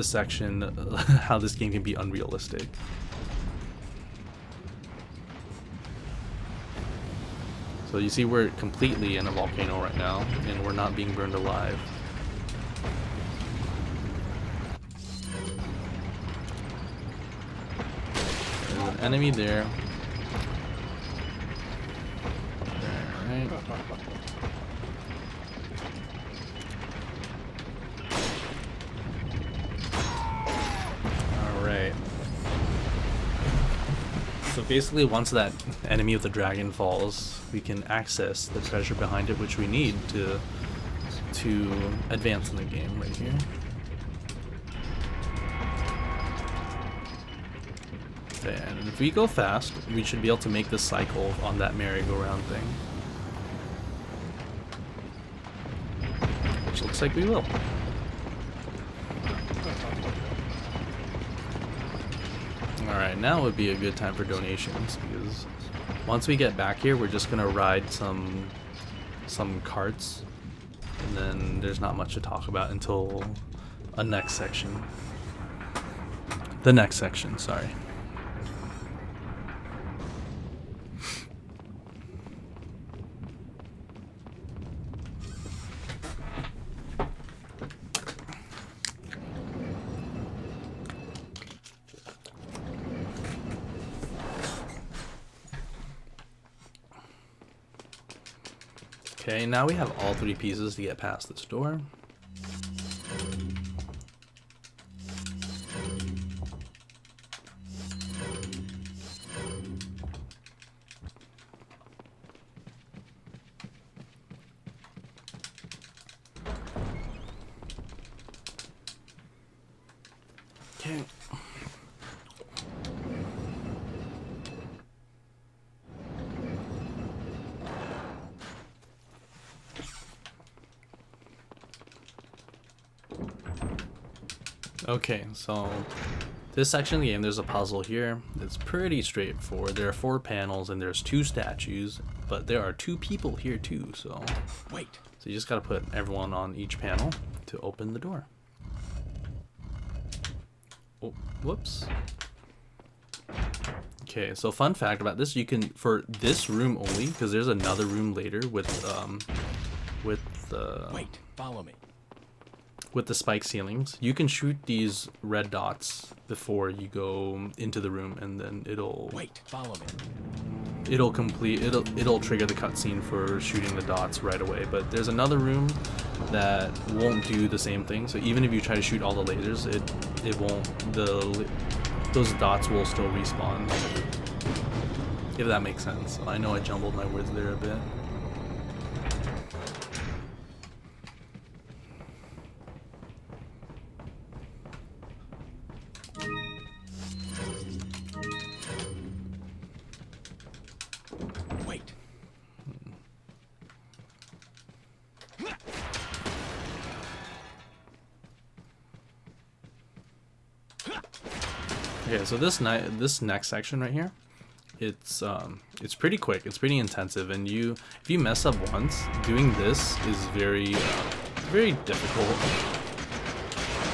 section, how this game can be unrealistic. So you see we're completely in a volcano right now, and we're not being burned alive. There's an enemy there. Alright. Alright. So basically once that enemy of the dragon falls, we can access the treasure behind it, which we need to advance in the game right here. And if we go fast, we should be able to make this cycle on that merry-go-round thing. Which looks like we will. Alright, now would be a good time for donations, because once we get back here, we're just gonna ride some carts, and then there's not much to talk about until a next section. The next section, sorry. Okay, now we have all 3 pieces to get past this door. Okay. Okay, so this section of the game, there's a puzzle here. It's pretty straightforward. There are 4 panels and there's 2 statues, but there are 2 people here too, so Wait. So you just gotta put everyone on each panel to open the door. Oh, whoops. Okay, so fun fact about this, you can, for this room only, because there's another room later with Wait, follow me. with the spike ceilings, you can shoot these red dots before you go into the room, and then it'll Follow me. it'll trigger the cutscene for shooting the dots right away. But there's another room that won't do the same thing. So even if you try to shoot all the lasers, it won't. Those dots will still respawn. If that makes sense. I know I jumbled my words there a bit. Okay, so this next section right here, it's pretty quick, it's pretty intensive, and if you mess up once, doing this is very difficult,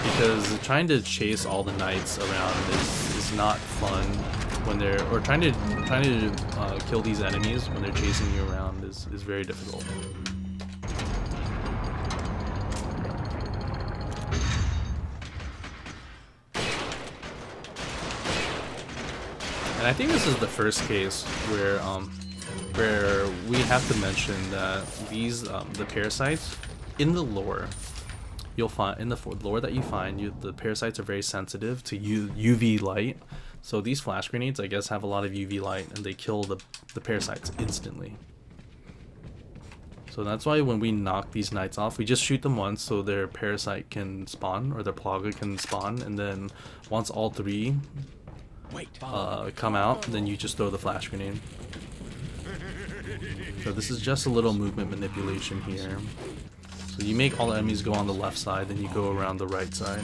because trying to chase all the knights around is not fun when they're, or trying to kill these enemies when they're chasing you around is very difficult. And I think this is the first case where we have to mention that these the parasites in the lore, you'll find in the lore that you find, the parasites are very sensitive to UV light. So these flash grenades, I guess, have a lot of UV light, and they kill the parasites instantly. So that's why when we knock these knights off, we just shoot them once so their parasite can spawn, or their plaga can spawn, and then once all three come out, then you just throw the flash grenade. So this is just a little movement manipulation here. So you make all the enemies go on the left side, then you go around the right side.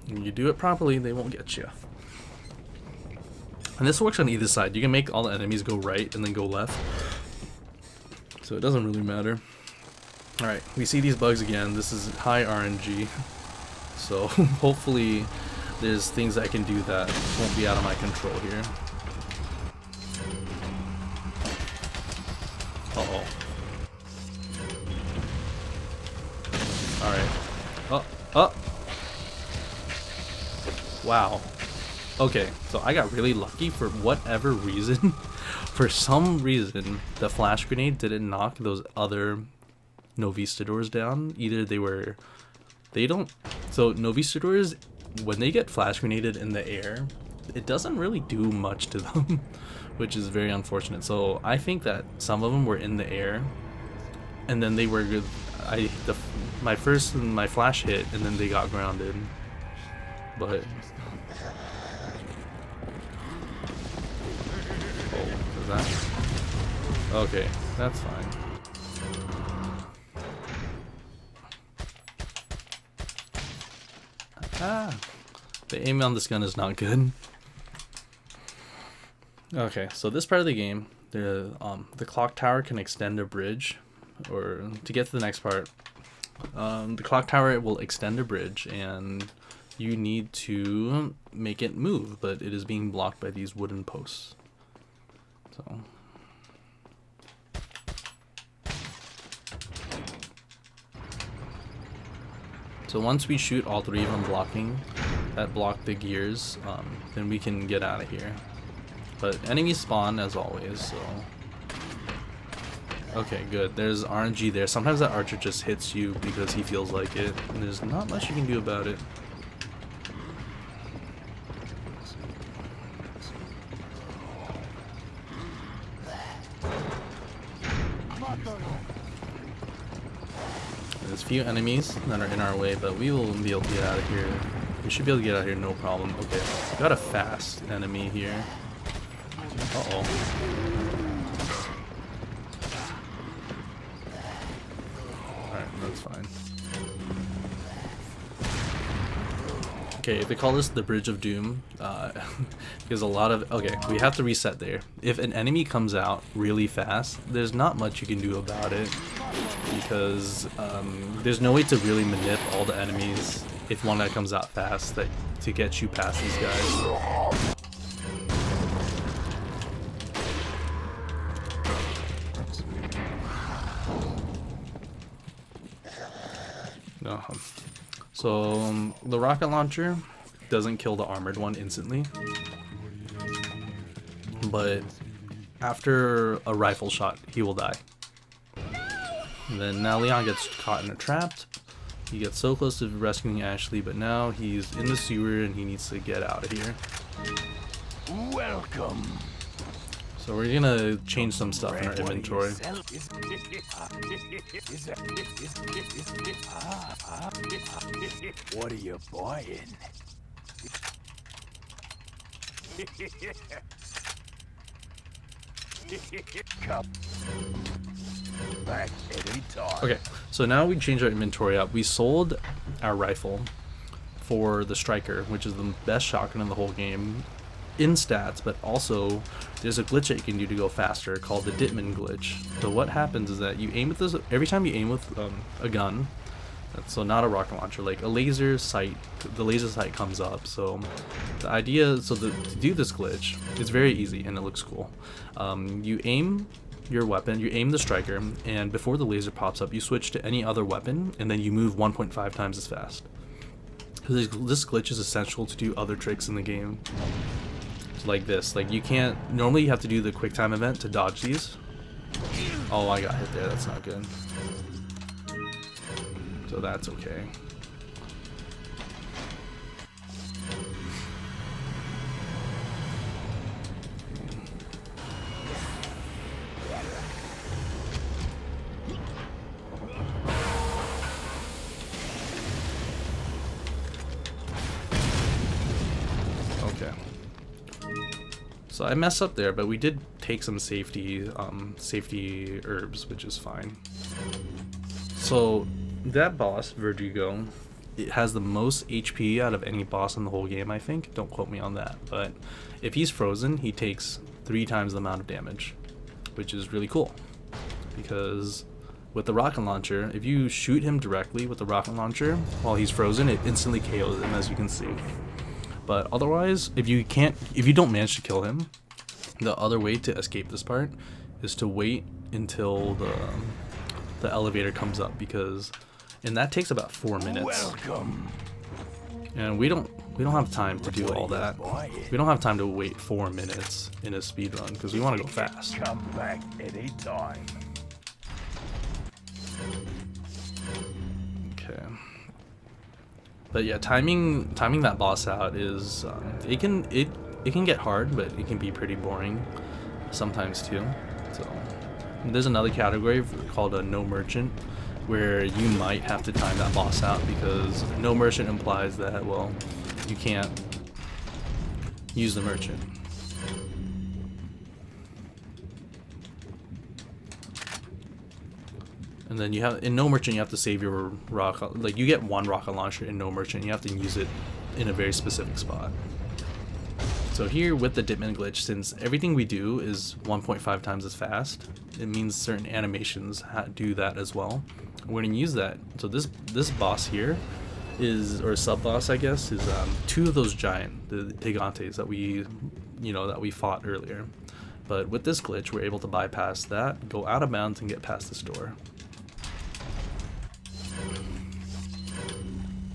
When you do it properly, they won't get you. And this works on either side. You can make all the enemies go right and then go left. So it doesn't really matter. Alright, we see these bugs again. This is high RNG. So hopefully there's things I can do that won't be out of my control here. Uh-oh. Alright. Oh! Wow. Okay, so I got really lucky for whatever reason. For some reason, the flash grenade didn't knock those other Novistadors down. Either so Novistadors, when they get flash grenaded in the air, it doesn't really do much to them, which is very unfortunate. So I think that some of them were in the air, and then they were good. My flash hit, and then they got grounded. But okay, that's fine. The aim on this gun is not good. Okay, so this part of the game, the clock tower can extend a bridge, or to get to the next part, the clock tower will extend a bridge, and you need to make it move, but it is being blocked by these wooden posts. So once we shoot all three of them that block the gears, then we can get out of here. But enemies spawn as always, so... Okay, good. There's RNG there. Sometimes that archer just hits you because he feels like it, and there's not much you can do about it. There's a few enemies that are in our way, but we will be able to get out of here. We should be able to get out of here, no problem. Okay, got a fast enemy here. Uh-oh. Alright, that's fine. Okay, they call this the Bridge of Doom, because a lot of... Okay, we have to reset there. If an enemy comes out really fast, there's not much you can do about it, because there's no way to really manip all the enemies if one that comes out fast to get you past these guys. So the rocket launcher doesn't kill the armored one instantly, but after a rifle shot, he will die. And then now Leon gets caught in a trap. He gets so close to rescuing Ashley, but now he's in the sewer and he needs to get out of here. Welcome. So we're gonna change some stuff in our inventory. What are you buying? Cup. back anytime. Okay, so now we change our inventory up. We sold our rifle for the striker, which is the best shotgun in the whole game in stats, but also there's a glitch that you can do to go faster called the Dittman glitch. So what happens is that you aim with this every time you aim with a gun, so not a rocket launcher, like a laser sight, the laser sight comes up. So the idea, to do this glitch, it's very easy and it looks cool. You aim your weapon, you aim the striker, and before the laser pops up, you switch to any other weapon, and then you move 1.5 times as fast. This glitch is essential to do other tricks in the game. So like this, like you can't, normally you have to do the quick time event to dodge these. Oh, I got hit there, that's not good. So that's okay. Okay. So I messed up there, but we did take some safety herbs, which is fine. So that boss, Verdugo, it has the most HP out of any boss in the whole game, I think. Don't quote me on that, but if he's frozen, he takes 3 times the amount of damage, which is really cool. Because with the rocket launcher, if you shoot him directly with the rocket launcher while he's frozen, it instantly KOs him, as you can see. But otherwise, if you don't manage to kill him, the other way to escape this part is to wait until the elevator comes up, and that takes about 4 minutes. Welcome. And we don't have time to do all that. We don't have time to wait 4 minutes in a speed run because we want to go fast. Come back anytime. Okay. But yeah, timing that boss out is it can get hard, but it can be pretty boring sometimes too. So there's another category called a no merchant, where you might have to time that boss out, because no merchant implies that, well, you can't use the merchant. And then in no merchant you have to save your rocket, like you get 1 rocket launcher in no merchant, you have to use it in a very specific spot. So here with the Dittman glitch, since everything we do is 1.5 times as fast, it means certain animations do that as well. We're going to use that. So this boss here is, or sub boss I guess, is 2 of those giant, the gigantes that we fought earlier. But with this glitch, we're able to bypass that, go out of bounds, and get past this door.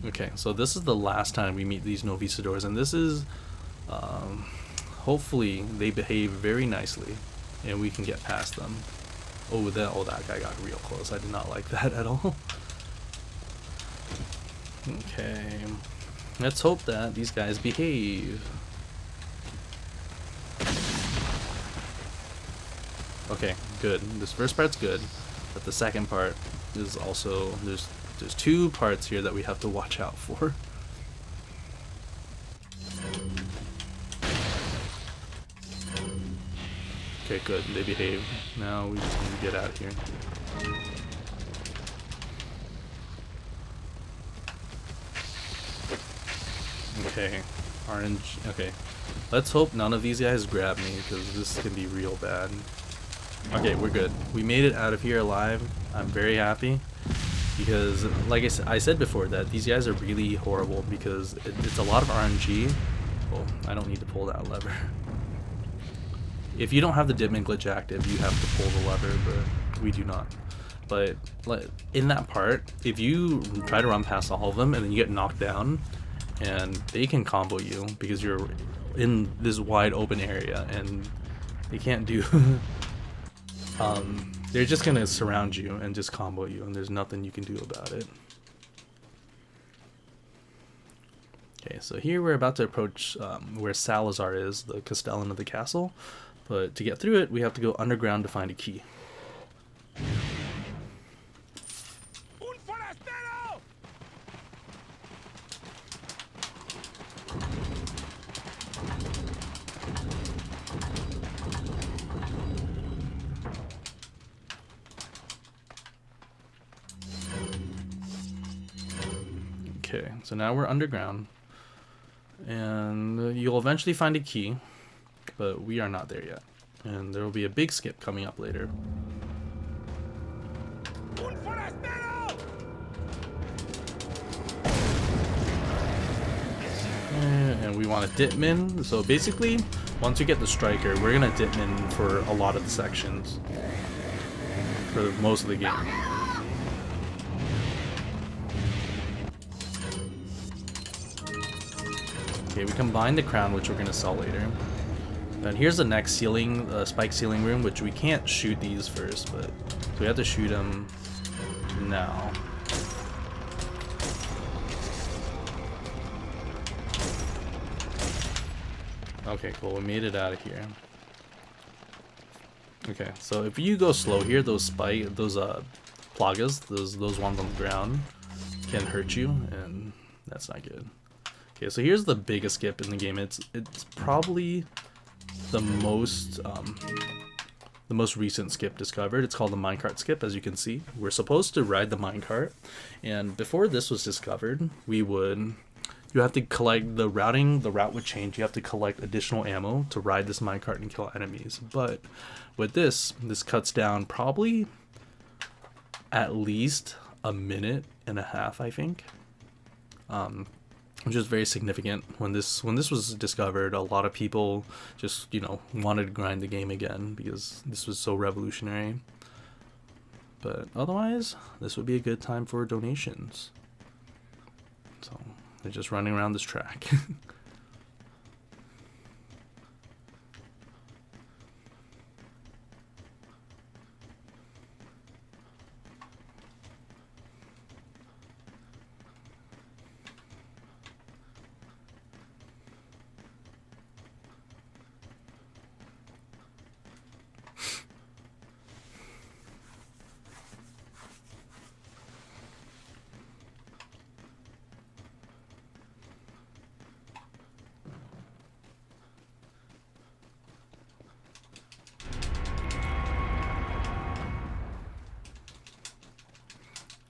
Okay, so this is the last time we meet these Novicidors, and this is, hopefully they behave very nicely, and we can get past them. Oh, that guy got real close. I did not like that at all. Okay, let's hope that these guys behave. Okay, good. This first part's good, but the second part is also, there's 2 parts here that we have to watch out for. Okay, good. They behave. Now we just need to get out of here. Okay, orange. Okay, let's hope none of these guys grab me, because this can be real bad. Okay, we're good. We made it out of here alive. I'm very happy, because like I said before, that these guys are really horrible, because it's a lot of RNG. Well, I don't need to pull that lever. If you don't have the Dittman glitch active, you have to pull the lever, but we do not. But in that part, if you try to run past all of them and then you get knocked down, and they can combo you because you're in this wide open area and they can't do they're just gonna surround you and just combo you, and there's nothing you can do about it. Okay, so here we're about to approach where Salazar is, the castellan of the castle, but to get through it we have to go underground to find a key. Okay, so now we're underground. And you'll eventually find a key, but we are not there yet. And there will be a big skip coming up later. And we want to dip min. So basically, once you get the striker, we're going to dip min for a lot of the sections. For most of the game. Okay, we combine the crown, which we're going to sell later. And here's the next ceiling, spike ceiling room, which we can't shoot these first, but so we have to shoot them now. Okay, cool. We made it out of here. Okay, so if you go slow here, those plagas, those ones on the ground, can hurt you, and that's not good. Okay, so here's the biggest skip in the game. It's probably the most recent skip discovered. It's called the minecart skip, as you can see. We're supposed to ride the minecart, and before this was discovered, you have to collect the route would change. You have to collect additional ammo to ride this minecart and kill enemies. But with this cuts down probably at least a minute and a half, I think. Which is very significant. When this was discovered, a lot of people just, wanted to grind the game again because this was so revolutionary. But otherwise, this would be a good time for donations. So they're just running around this track.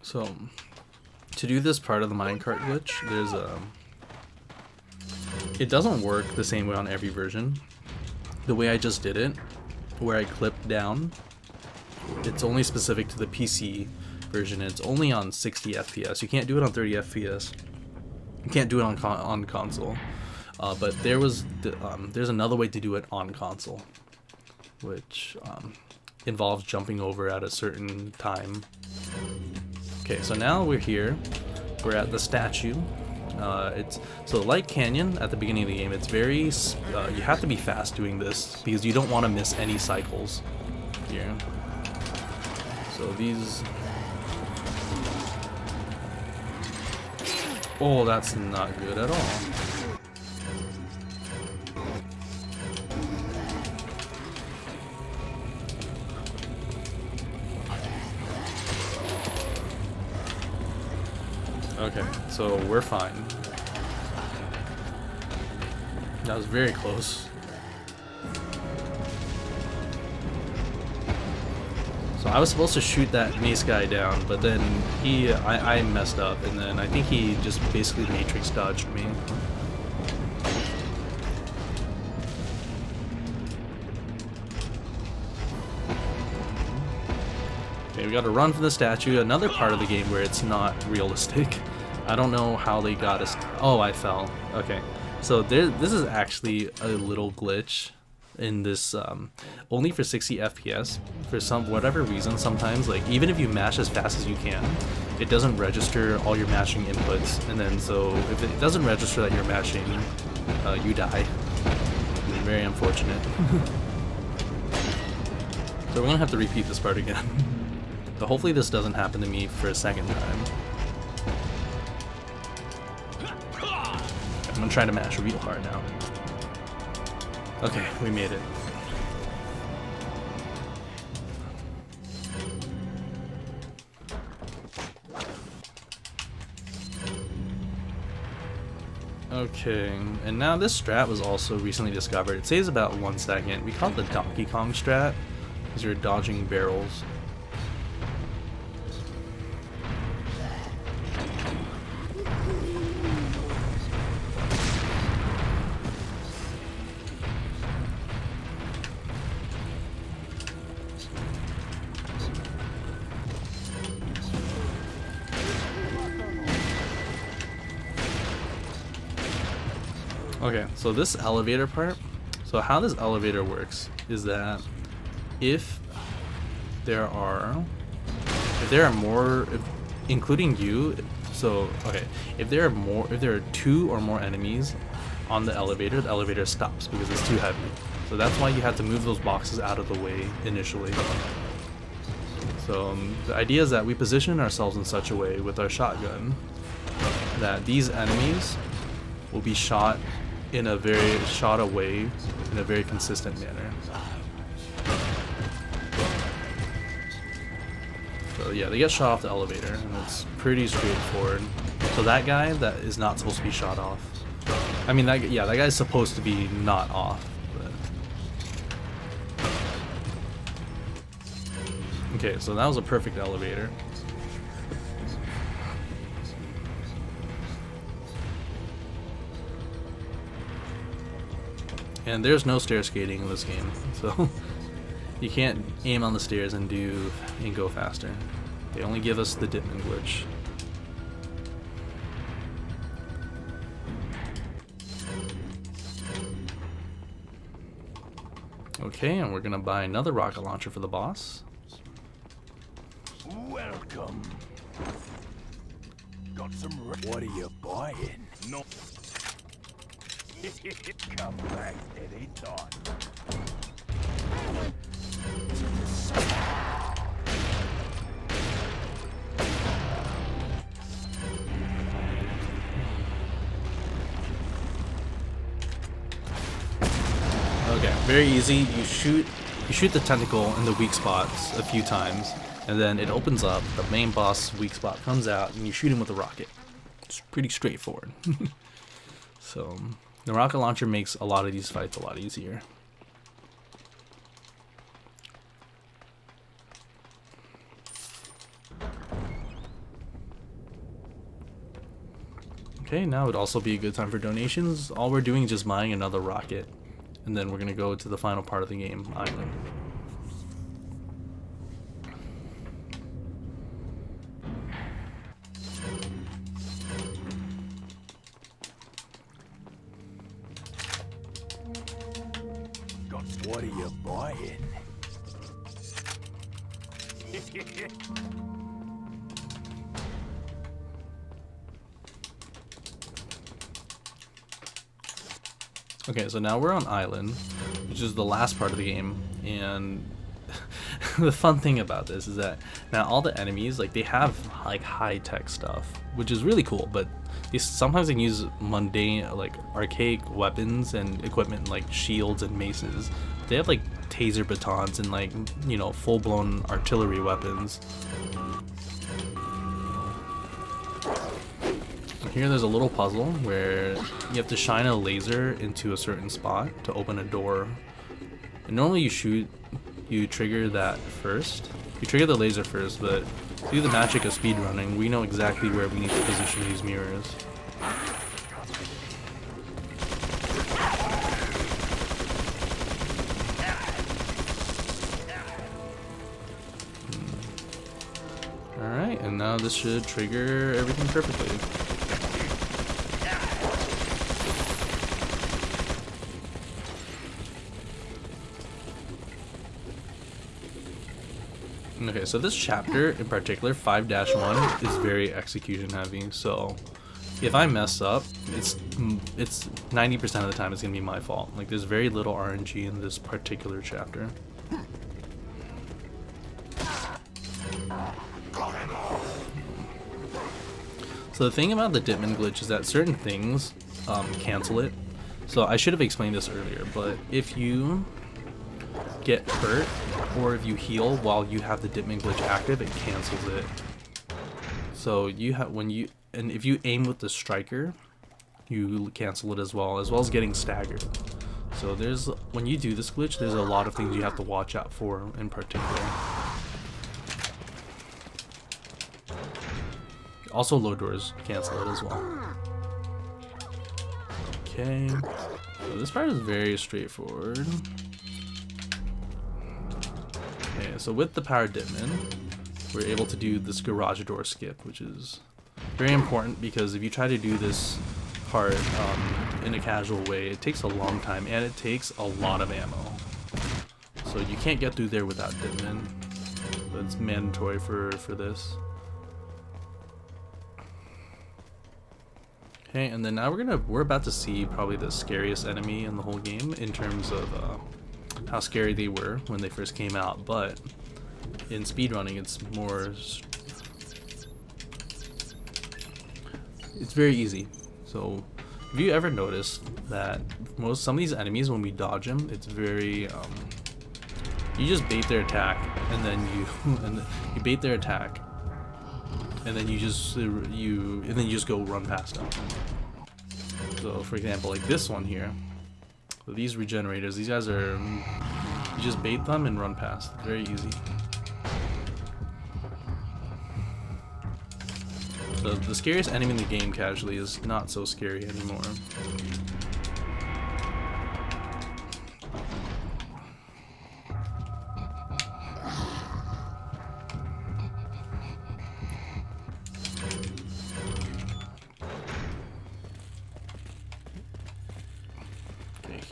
So, to do this part of the minecart glitch, there's it doesn't work the same way on every version. The way I just did it, where I clipped down, it's only specific to the PC version. It's only on 60 FPS. You can't do it on 30 FPS. You can't do it on console. But there's another way to do it on console, which involves jumping over at a certain time. Okay, so now we're here. We're at the statue. So like Canyon at the beginning of the game, it's very you have to be fast doing this because you don't want to miss any cycles here. So these. Oh, that's not good at all. Okay, so we're fine. That was very close. So I was supposed to shoot that mace guy down, but then I messed up, and then I think he just basically matrix dodged me. Okay, we gotta run from the statue. Another part of the game where it's not realistic. I don't know how they got us. Oh, I fell. Okay, so this is actually a little glitch in this, only for 60 FPS. For whatever reason, sometimes, like, even if you mash as fast as you can, it doesn't register all your mashing inputs, and then so if it doesn't register that you're mashing, you die. Very unfortunate. So we're gonna have to repeat this part again. So hopefully this doesn't happen to me for a second time. I'm gonna try to mash real hard now. Okay, we made it. Okay, and now this strat was also recently discovered. It saves about 1 second. We call it the Donkey Kong strat, because you're dodging barrels. Okay, so this elevator part, so how this elevator works is that if there are more, including you, so okay, if there are 2 or more enemies on the elevator stops because it's too heavy. So that's why you have to move those boxes out of the way initially. So the idea is that we position ourselves in such a way with our shotgun that these enemies will be shot away in a very consistent manner. So yeah, they get shot off the elevator, and it's pretty straightforward. So that guy that is not supposed to be shot off. I mean, that guy's supposed to be not off. But... Okay, so that was a perfect elevator. And there's no stair skating in this game, so you can't aim on the stairs and go faster. They only give us the Ditman glitch. Okay, and we're gonna buy another rocket launcher for the boss. Welcome. Got some. What are you buying? No. Come back anytime. Okay, very easy. You shoot the tentacle in the weak spots a few times, and then it opens up. The main boss weak spot comes out, and you shoot him with a rocket. It's pretty straightforward. So the rocket launcher makes a lot of these fights a lot easier. Okay, now would also be a good time for donations. All we're doing is just buying another rocket, and then we're gonna go to the final part of the game, Island. What are you buying? Okay, so now we're on Island, which is the last part of the game, and the fun thing about this is that now all the enemies, like, they have like high-tech stuff, which is really cool, but sometimes they can use mundane, like, archaic weapons and equipment like shields and maces. They have like taser batons and, like, you know, full-blown artillery weapons. Here there's a little puzzle where you have to shine a laser into a certain spot to open a door. And normally you trigger that first. You trigger the laser first, but through the magic of speedrunning, we know exactly where we need to position these mirrors. Alright, and now this should trigger everything perfectly. Okay, so this chapter in particular, 5-1, is very execution heavy, so if I mess up, it's 90% of the time it's gonna be my fault. Like, there's very little RNG in this particular chapter. So the thing about the Ditman glitch is that certain things cancel it. So I should have explained this earlier, but if you get hurt or if you heal while you have the Ditman glitch active, it cancels it. So you have if you aim with the striker, you cancel it as well as getting staggered. So when you do this glitch, there's a lot of things you have to watch out for in particular. Also, low doors cancel it as well. Okay, so this part is very straightforward. Okay, so with the powered Ditman, we're able to do this garage door skip, which is very important because if you try to do this part in a casual way, it takes a long time and it takes a lot of ammo. So you can't get through there without Ditman. But it's mandatory for this. Okay, and then now we're about to see probably the scariest enemy in the whole game in terms of how scary they were when they first came out. But in speedrunning, it's very easy. So have you ever noticed that some of these enemies, when we dodge them, it's very you just bait their attack, and then you bait their attack, and then you just go run past them. So for example, like this one here, with these regenerators, these guys are, you just bait them and run past. Very easy. So the scariest enemy in the game casually is not so scary anymore.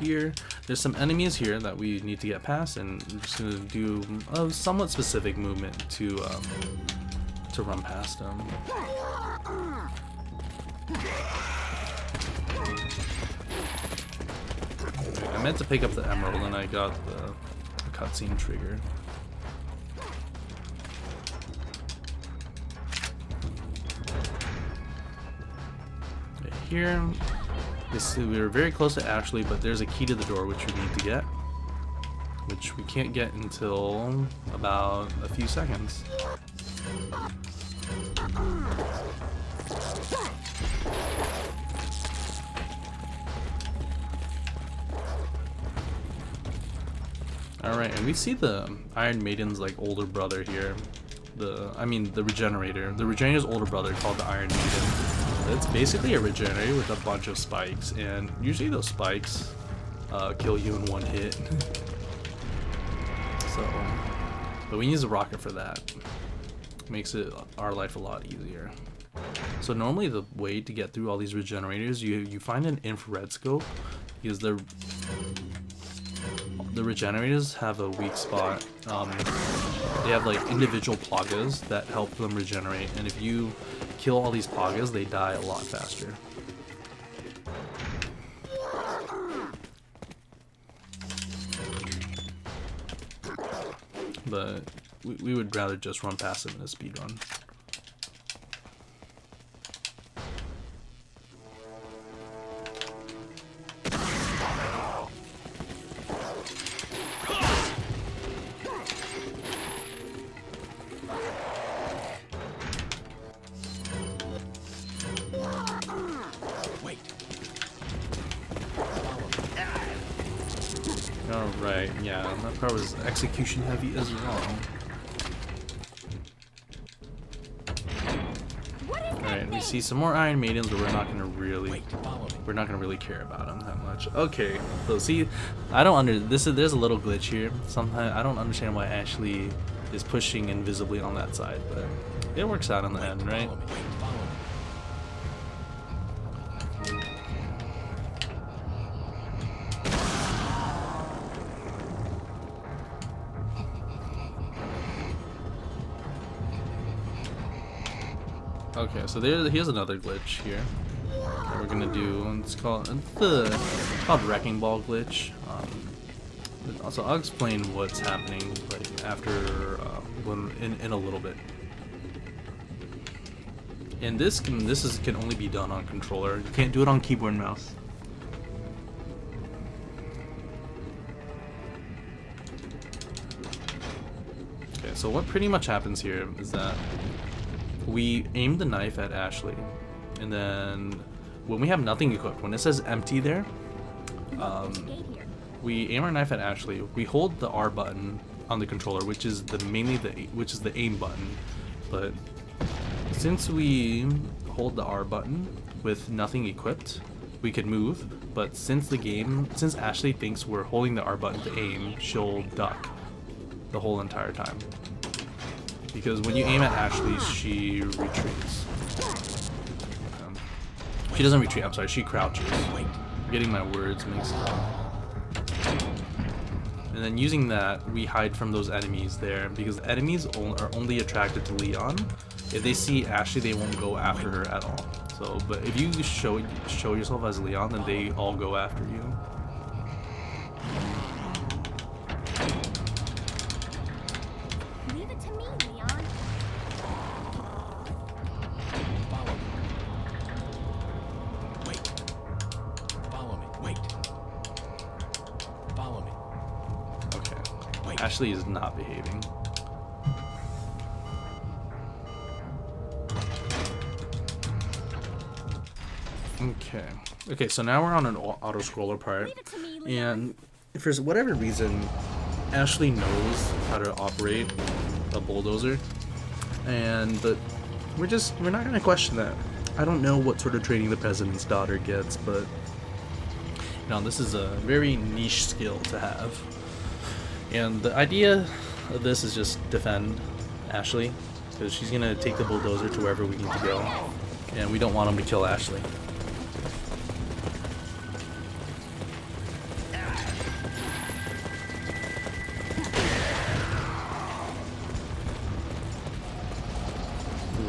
Here, there's some enemies here that we need to get past, and I'm just gonna do a somewhat specific movement to run past them. Okay, I meant to pick up the emerald, and I got the cutscene trigger. Okay, here. We were very close to Ashley, but there's a key to the door which we need to get, which we can't get until about a few seconds. Alright, and we see the Iron Maiden's like older brother here. The Regenerator. The Regenerator's older brother called the Iron Maiden. It's basically a regenerator with a bunch of spikes, and usually those spikes kill you in one hit. So, but we use a rocket for that. Makes our life a lot easier. So normally the way to get through all these regenerators, you find an infrared scope, because the regenerators have a weak spot. They have like individual plagas that help them regenerate, and if you kill all these plagas, they die a lot faster. But we would rather just run past them in a speedrun. Alright, yeah, that part was execution heavy as well. Alright, we see some more Iron Maidens, but we're not gonna really care about them that much. Okay, so see, there's a little glitch here. Sometimes I don't understand why Ashley is pushing invisibly on that side, but it works out in the end, right? Okay, so here's another glitch here that we're gonna do. It's called Wrecking Ball glitch. Also, I'll explain what's happening like after in a little bit. And this can only be done on controller. You can't do it on keyboard and mouse. Okay, so what pretty much happens here is that we aim the knife at Ashley, and then when we have nothing equipped, when it says empty there, we aim our knife at Ashley. We hold the R button on the controller, which is the aim button. But since we hold the R button with nothing equipped, we could move. But since Ashley thinks we're holding the R button to aim, she'll duck the whole entire time. Because when you aim at Ashley, she retreats. She doesn't retreat, I'm sorry, she crouches. Getting my words mixed up. And then using that, we hide from those enemies there, because enemies are only attracted to Leon. If they see Ashley, they won't go after her at all. So, but if you show yourself as Leon, then they all go after you. Leave it to me, Leon. Follow me. Wait. Follow me. Wait. Follow me. Okay. Wait. Ashley is not behaving. Okay, so now we're on an auto-scroller part, Leave it to me, Leon. and for whatever reason, Ashley knows how to operate a bulldozer, but we're not gonna question that. I don't know what sort of training the president's daughter gets, but this is a very niche skill to have, and the idea of this is just defend Ashley, because she's gonna take the bulldozer to wherever we need to go, and we don't want him to kill Ashley.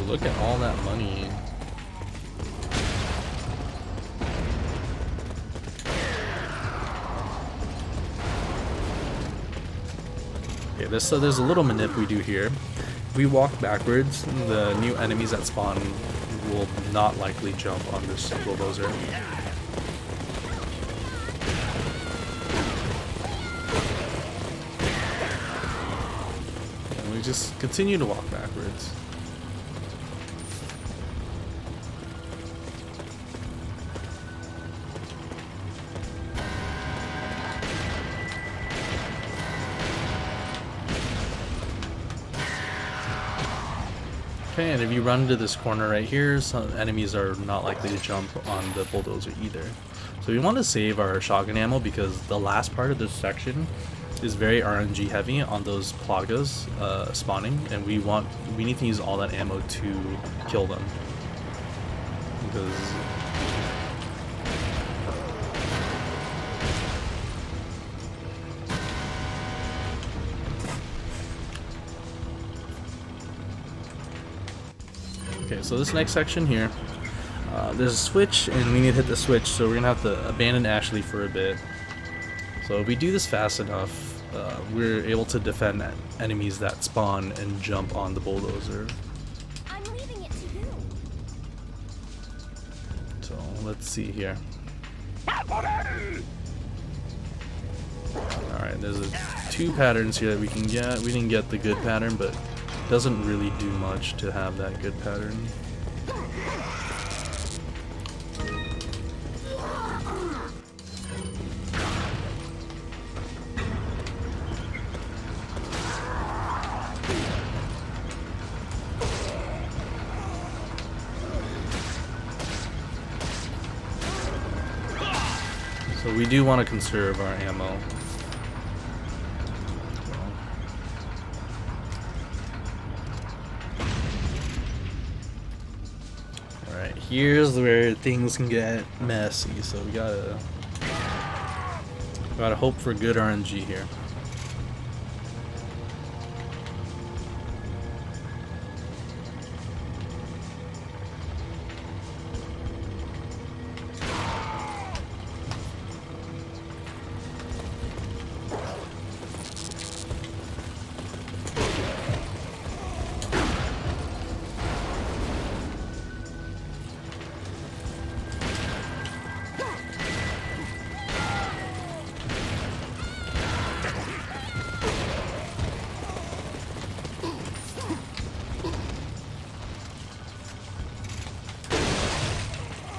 Look at all that money. Okay, so there's a little manip we do here. If we walk backwards, the new enemies that spawn will not likely jump on this bulldozer. And we just continue to walk backwards. Okay, and if you run into this corner right here, some enemies are not likely to jump on the bulldozer either. So we want to save our shotgun ammo, because the last part of this section is very RNG heavy on those plagas spawning, and we need to use all that ammo to kill them. Because okay, so this next section here, there's a switch, and we need to hit the switch, so we're gonna have to abandon Ashley for a bit. So if we do this fast enough, we're able to defend enemies that spawn and jump on the bulldozer. I'm leaving it to you. So let's see here. Alright, there's two patterns here that we can get. We didn't get the good pattern, but it doesn't really do much to have that good pattern. So we do want to conserve our ammo. Alright, here's where things can get messy, so we gotta hope for good RNG here.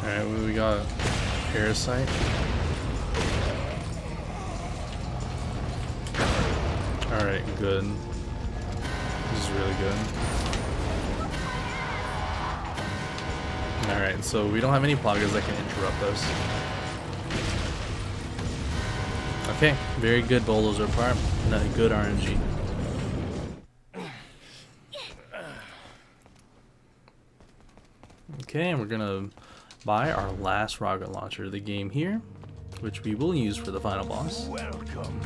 Alright, we got Parasite. Alright, good. This is really good. Alright, so we don't have any plagas that can interrupt us. Okay, very good bulldozer part. Good RNG. Okay, and we're gonna by our last rocket launcher of the game here, which we will use for the final boss. Welcome.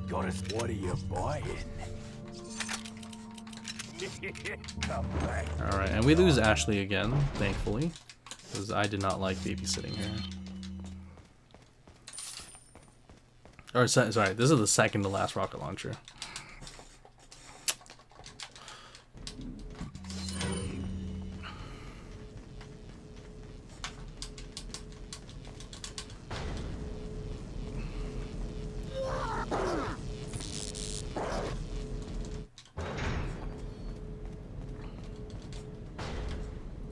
Got us. What are you buying? Come back. Alright, and we lose Ashley again, thankfully, because I did not like babysitting her. Or, sorry, this is the second to last rocket launcher.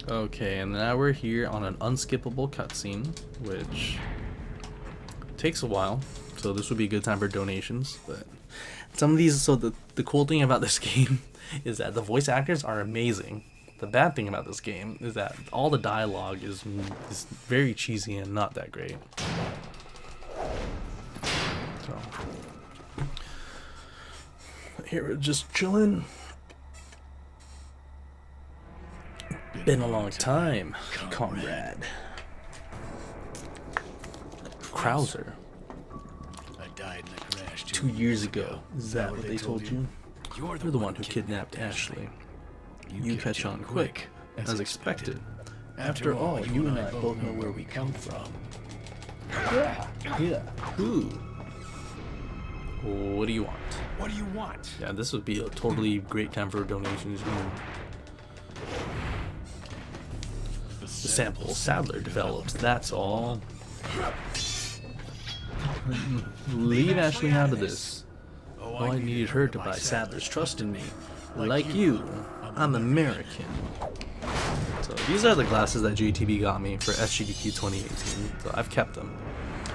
Okay, and now we're here on an unskippable cutscene, which takes a while, so this would be a good time for donations. But some of these, so the cool thing about this game is that the voice actors are amazing. The bad thing about this game is that all the dialogue is very cheesy and not that great. So here we're just chilling. Been a long time, comrade. Krauser. I died in a crash 2 years ago. Is that what they told you? You're You're the one who kidnapped Ashley. You catch on quick, as expected. After all, you and I both know where we come from. Yeah. Who? What do you want? What do you want? Yeah, this would be a totally great time for donations. The sample Sadler developed, that's all. Leave Ashley out of this. Oh, I needed her to buy Sadler's trust in me. Like you, I'm American. So these are the glasses that JTB got me for SGDQ 2018, so I've kept them.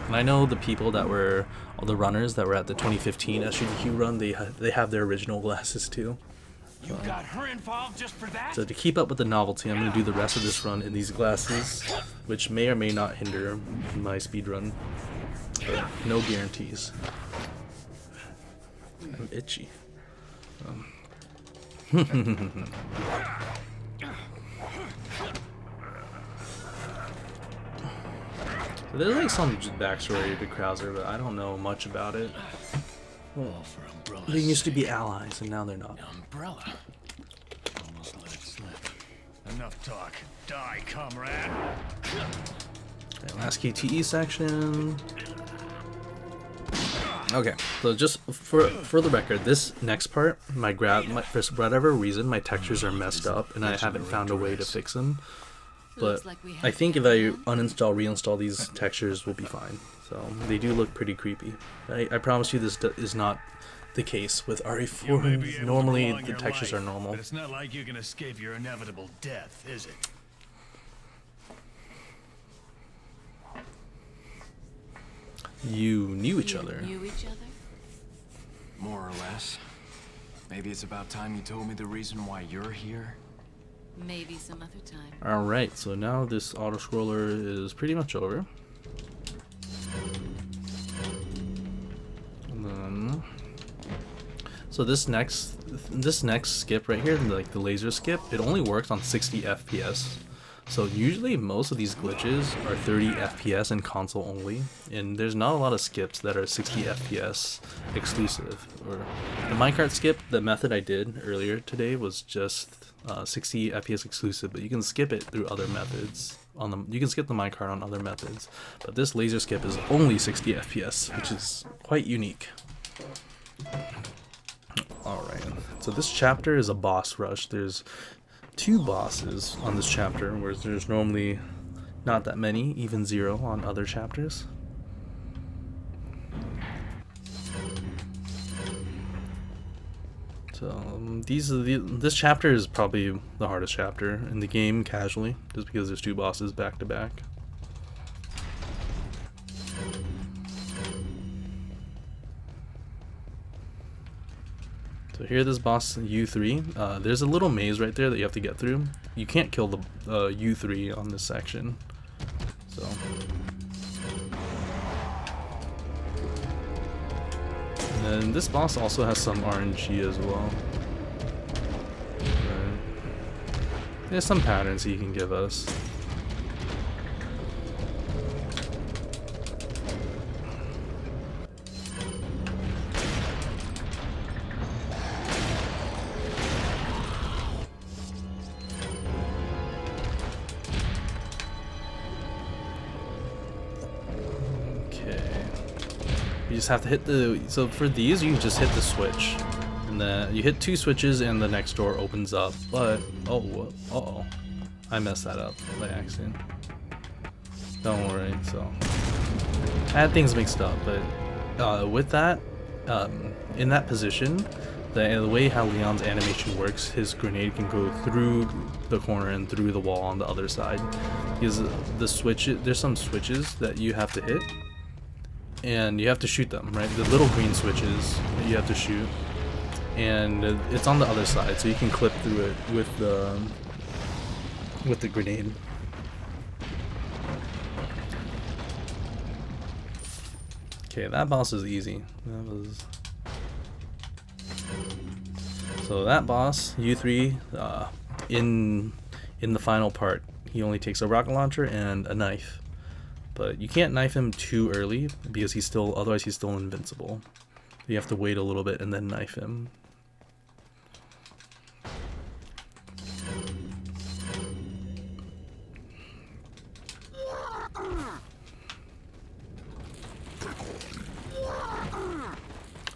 And I know the people that were, all the runners that were at the 2015 SGDQ run, they have their original glasses too. You got her involved just for that? So to keep up with the novelty, I'm going to do the rest of this run in these glasses, which may or may not hinder my speed run, but no guarantees. I'm itchy. So there's like some backstory to Krauser, but I don't know much about it. All for umbrella. They used to be allies, and now they're not. Umbrella. Almost let it slip. Enough talk. Die, comrade. Okay, last KTE section. Okay, so just for the record, this next part, for whatever reason, my textures are messed up, and I haven't found a way to fix them. But I think if I uninstall, reinstall these textures, we'll be fine. So they do look pretty creepy. I promise you this is not the case with RE4. Normally the textures are normal. But it's not like you can escape your inevitable death, is it? You knew each other. Knew each other? More or less. Maybe it's about time you told me the reason why you're here. Maybe some other time. Alright, so now this auto-scroller is pretty much over. And then, so this next skip right here, like the laser skip, it only works on 60 FPS. So usually most of these glitches are 30 FPS and console only, and there's not a lot of skips that are 60 FPS exclusive. Or the minecart skip, the method I did earlier today was just 60 FPS exclusive, but you can skip it through other methods. You can skip the minecart on other methods, but this laser skip is only 60 FPS, which is quite unique. Alright, so this chapter is a boss rush. There's 2 bosses on this chapter, whereas there's normally not that many, even 0 on other chapters. So this chapter is probably the hardest chapter in the game casually, just because there's 2 bosses back to back. So here, this boss U3. There's a little maze right there that you have to get through. You can't kill the U3 on this section. So. And then this boss also has some RNG as well. There's some patterns he can give us. You just have to hit the, so for these you just hit the switch, and then you hit 2 switches and the next door opens up. But uh-oh, I messed that up by accident. Don't worry. So I had things mixed up, but with that, in that position, the way how Leon's animation works, his grenade can go through the corner and through the wall on the other side. Because the switch, there's some switches that you have to hit, and you have to shoot them, right? The little green switches that you have to shoot, and it's on the other side, so you can clip through it with the grenade. Okay, that boss is easy. So that boss, U3, in the final part, he only takes a rocket launcher and a knife. But you can't knife him too early because otherwise he's still invincible. You have to wait a little bit and then knife him.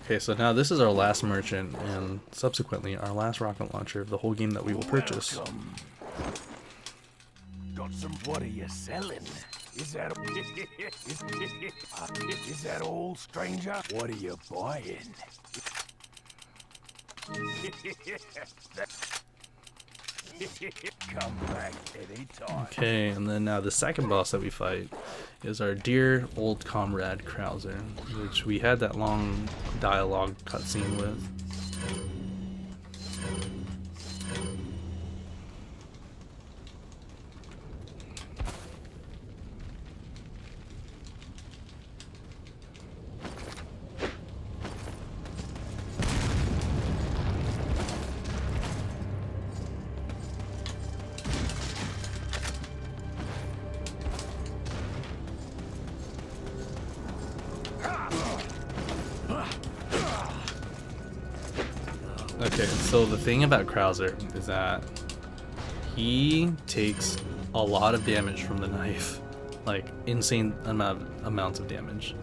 Okay, so now this is our last merchant and subsequently our last rocket launcher of the whole game that we will purchase. Welcome. Got some. What are you selling? Is that is that all, stranger? What are you buying? Come back anytime. Okay, and then now the second boss that we fight is our dear old comrade Krauser, which we had that long dialogue cutscene with. Okay, so the thing about Krauser is that he takes a lot of damage from the knife, like insane amounts of damage.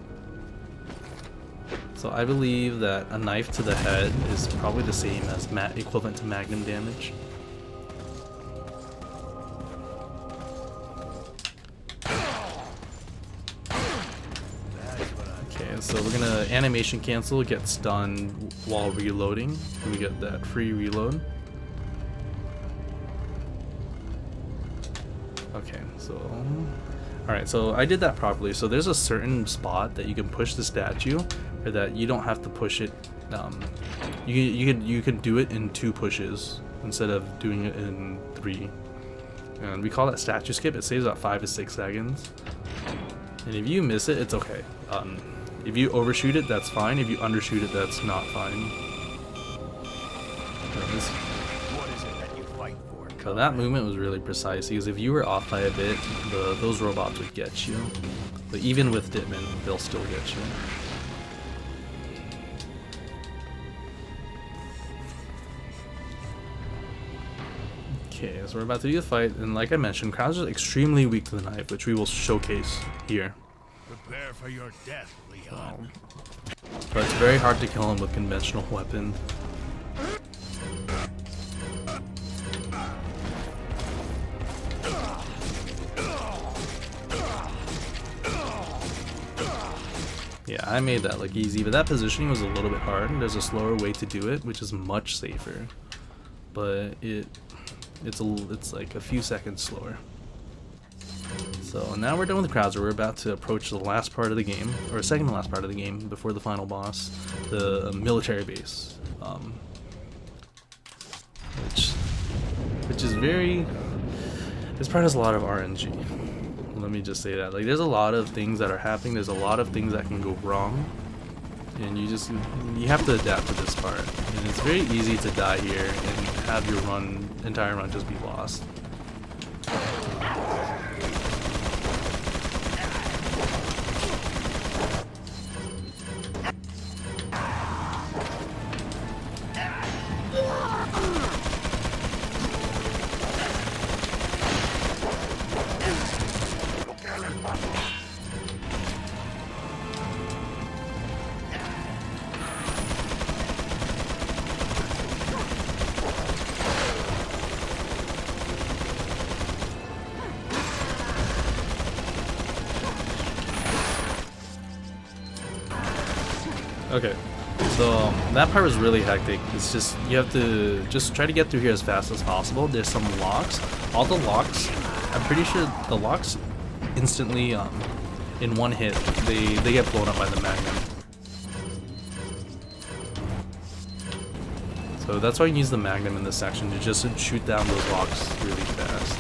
So I believe that a knife to the head is probably the same as equivalent to magnum damage. So we're gonna animation cancel, get stunned while reloading. We get that free reload. Okay, so alright, so I did that properly. So there's a certain spot that you can push the statue, or that you don't have to push it. You can do it in 2 pushes instead of doing it in 3. And we call that statue skip. It saves about 5 to 6 seconds. And if you miss it, it's okay. If you overshoot it, that's fine. If you undershoot it, that's not fine. What is it that you fight for? So that movement was really precise, because if you were off by a bit, those robots would get you. But even with Ditman, they'll still get you. Okay, so we're about to do the fight, and like I mentioned, Krauser's extremely weak to the knife, which we will showcase here. Prepare for your death, Leon. But it's very hard to kill him with conventional weapons. Yeah, I made that look easy, but that positioning was a little bit hard. There's a slower way to do it, which is much safer. But it's like a few seconds slower. So now we're done with Krauser. We're about to approach the last part of the game, or second to last part of the game before the final boss, the military base, which is very. This part has a lot of RNG. Let me just say that. Like, there's a lot of things that are happening. There's a lot of things that can go wrong, and you have to adapt to this part. And it's very easy to die here and have your entire run just be lost. Okay, so that part was really hectic. It's just, you have to just try to get through here as fast as possible. There's some locks. All the locks, I'm pretty sure the locks instantly, in one hit, they get blown up by the magnum. So that's why you use the magnum in this section, to just shoot down those locks really fast.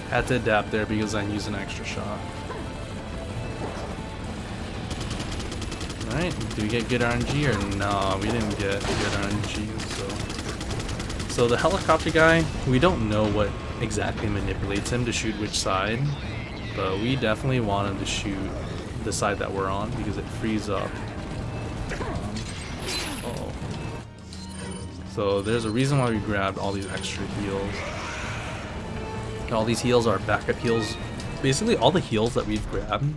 Had to adapt there because I used an extra shot. Alright, did we get good RNG or no? We didn't get good RNG. So the helicopter guy, we don't know what exactly manipulates him to shoot which side, but we definitely want him to shoot the side that we're on because it frees up. Uh-oh. So there's a reason why we grabbed all these extra heals. All these heals are backup heals. Basically, all the heals that we've grabbed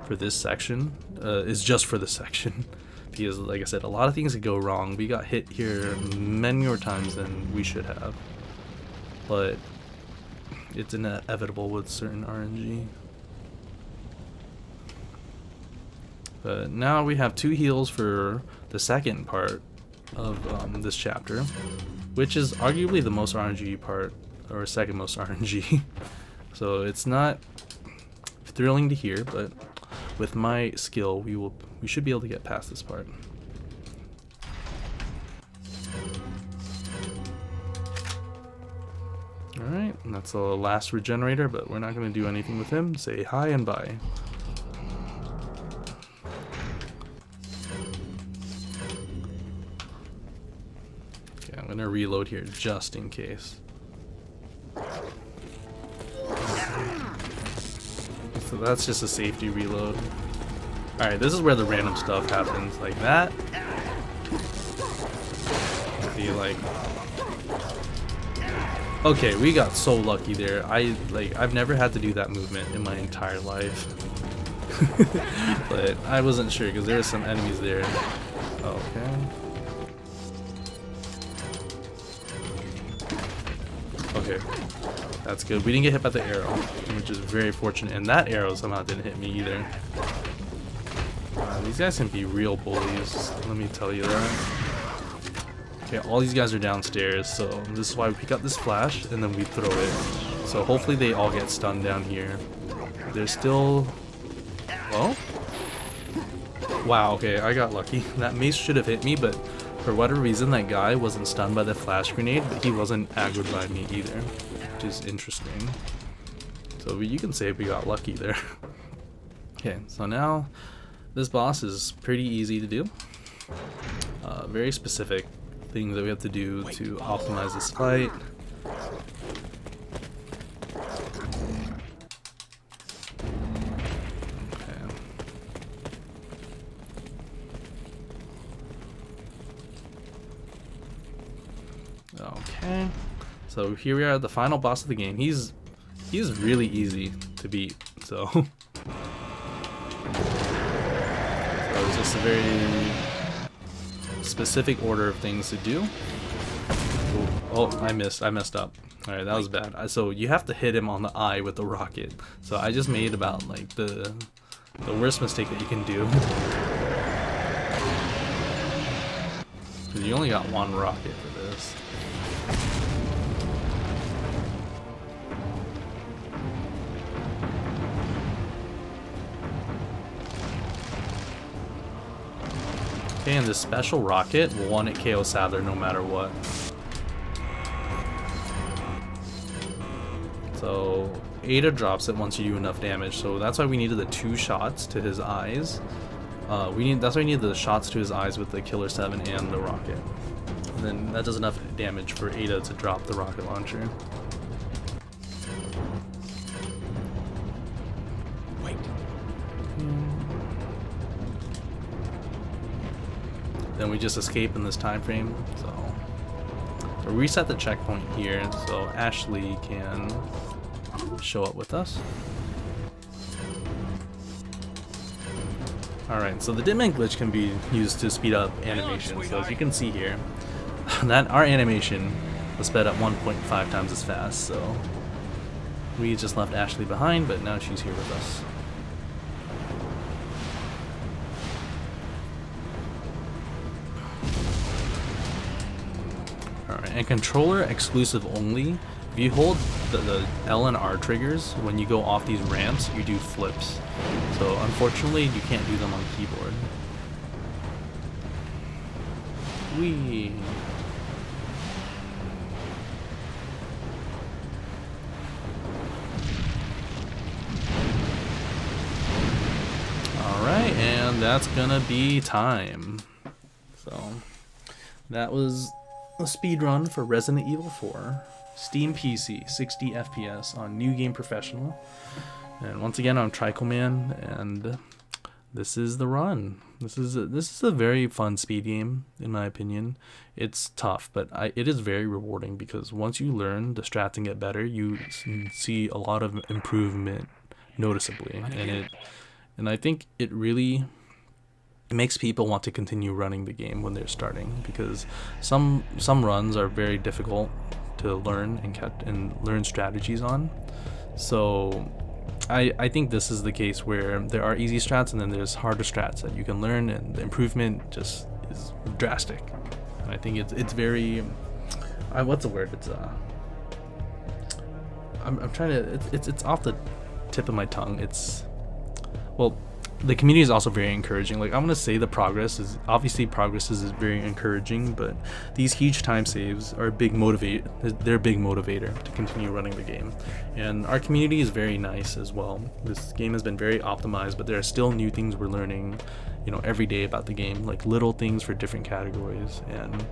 for this section is just for this section. Because, like I said, a lot of things could go wrong. We got hit here many more times than we should have. But it's inevitable with certain RNG. But now we have 2 heals for the second part of this chapter, which is arguably the most RNG part, or second most RNG. So it's not thrilling to hear, but with my skill we should be able to get past this part. Alright, and that's the last regenerator, but we're not going to do anything with him. Say hi and bye. Okay, I'm going to reload here just in case. So that's just a safety reload. Alright, this is where the random stuff happens, like that. See, like... Okay, we got so lucky there. I've never had to do that movement in my entire life. But I wasn't sure because there were some enemies there. Okay. Okay. That's good. We didn't get hit by the arrow, which is very fortunate. And that arrow somehow didn't hit me either. These guys can be real bullies, let me tell you that. Okay, all these guys are downstairs, so this is why we pick up this flash and then we throw it. So hopefully they all get stunned down here. They're still... Well? Wow, okay, I got lucky. That mace should have hit me, but for whatever reason that guy wasn't stunned by the flash grenade, but he wasn't aggroed by me either. Which is interesting. So you can say we got lucky there. Okay, so now this boss is pretty easy to do. Very specific things that we have to do to optimize this fight. Okay. So here we are at the final boss of the game. He's really easy to beat. So it's just a very specific order of things to do. Oh, I messed up. Alright, that was bad. So you have to hit him on the eye with the rocket. So I just made about like the worst mistake that you can do. because you only got one rocket for this. Okay, and this special rocket will want to KO Sadler no matter what. So Ada drops it once you do enough damage, so that's why we needed the 2 shots to his eyes. That's why we needed the shots to his eyes with the Killer 7 and the rocket. And then that does enough damage for Ada to drop the rocket launcher. Wait. Then we just escape in this time frame. So reset the checkpoint here so Ashley can show up with us. Alright, so the Ditman glitch can be used to speed up animation. So as you can see here, that our animation was sped up 1.5 times as fast. So we just left Ashley behind, but now she's here with us. Alright, and controller exclusive only. If you hold the L and R triggers, when you go off these ramps, you do flips. So unfortunately, you can't do them on keyboard. Whee! Alright, and that's gonna be time. So that was a speed run for Resident Evil 4. Steam PC, 60 FPS on New Game Professional. And once again, I'm Tricoman, and this is the run. This is a very fun speed game, in my opinion. It's tough, but it is very rewarding because once you learn the strats and get better, you see a lot of improvement noticeably, and I think it really makes people want to continue running the game when they're starting, because some runs are very difficult to learn and learn strategies on. So I think this is the case where there are easy strats and then there's harder strats that you can learn, and the improvement just is drastic. And I think it's very what's the word? I'm trying to it's off the tip of my tongue. The community is also very encouraging. Like, I'm gonna say the progress is very encouraging, but these huge time saves are they're a big motivator to continue running the game. And our community is very nice as well. This game has been very optimized, but there are still new things we're learning, every day about the game, like little things for different categories. And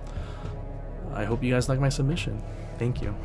I hope you guys like my submission. Thank you.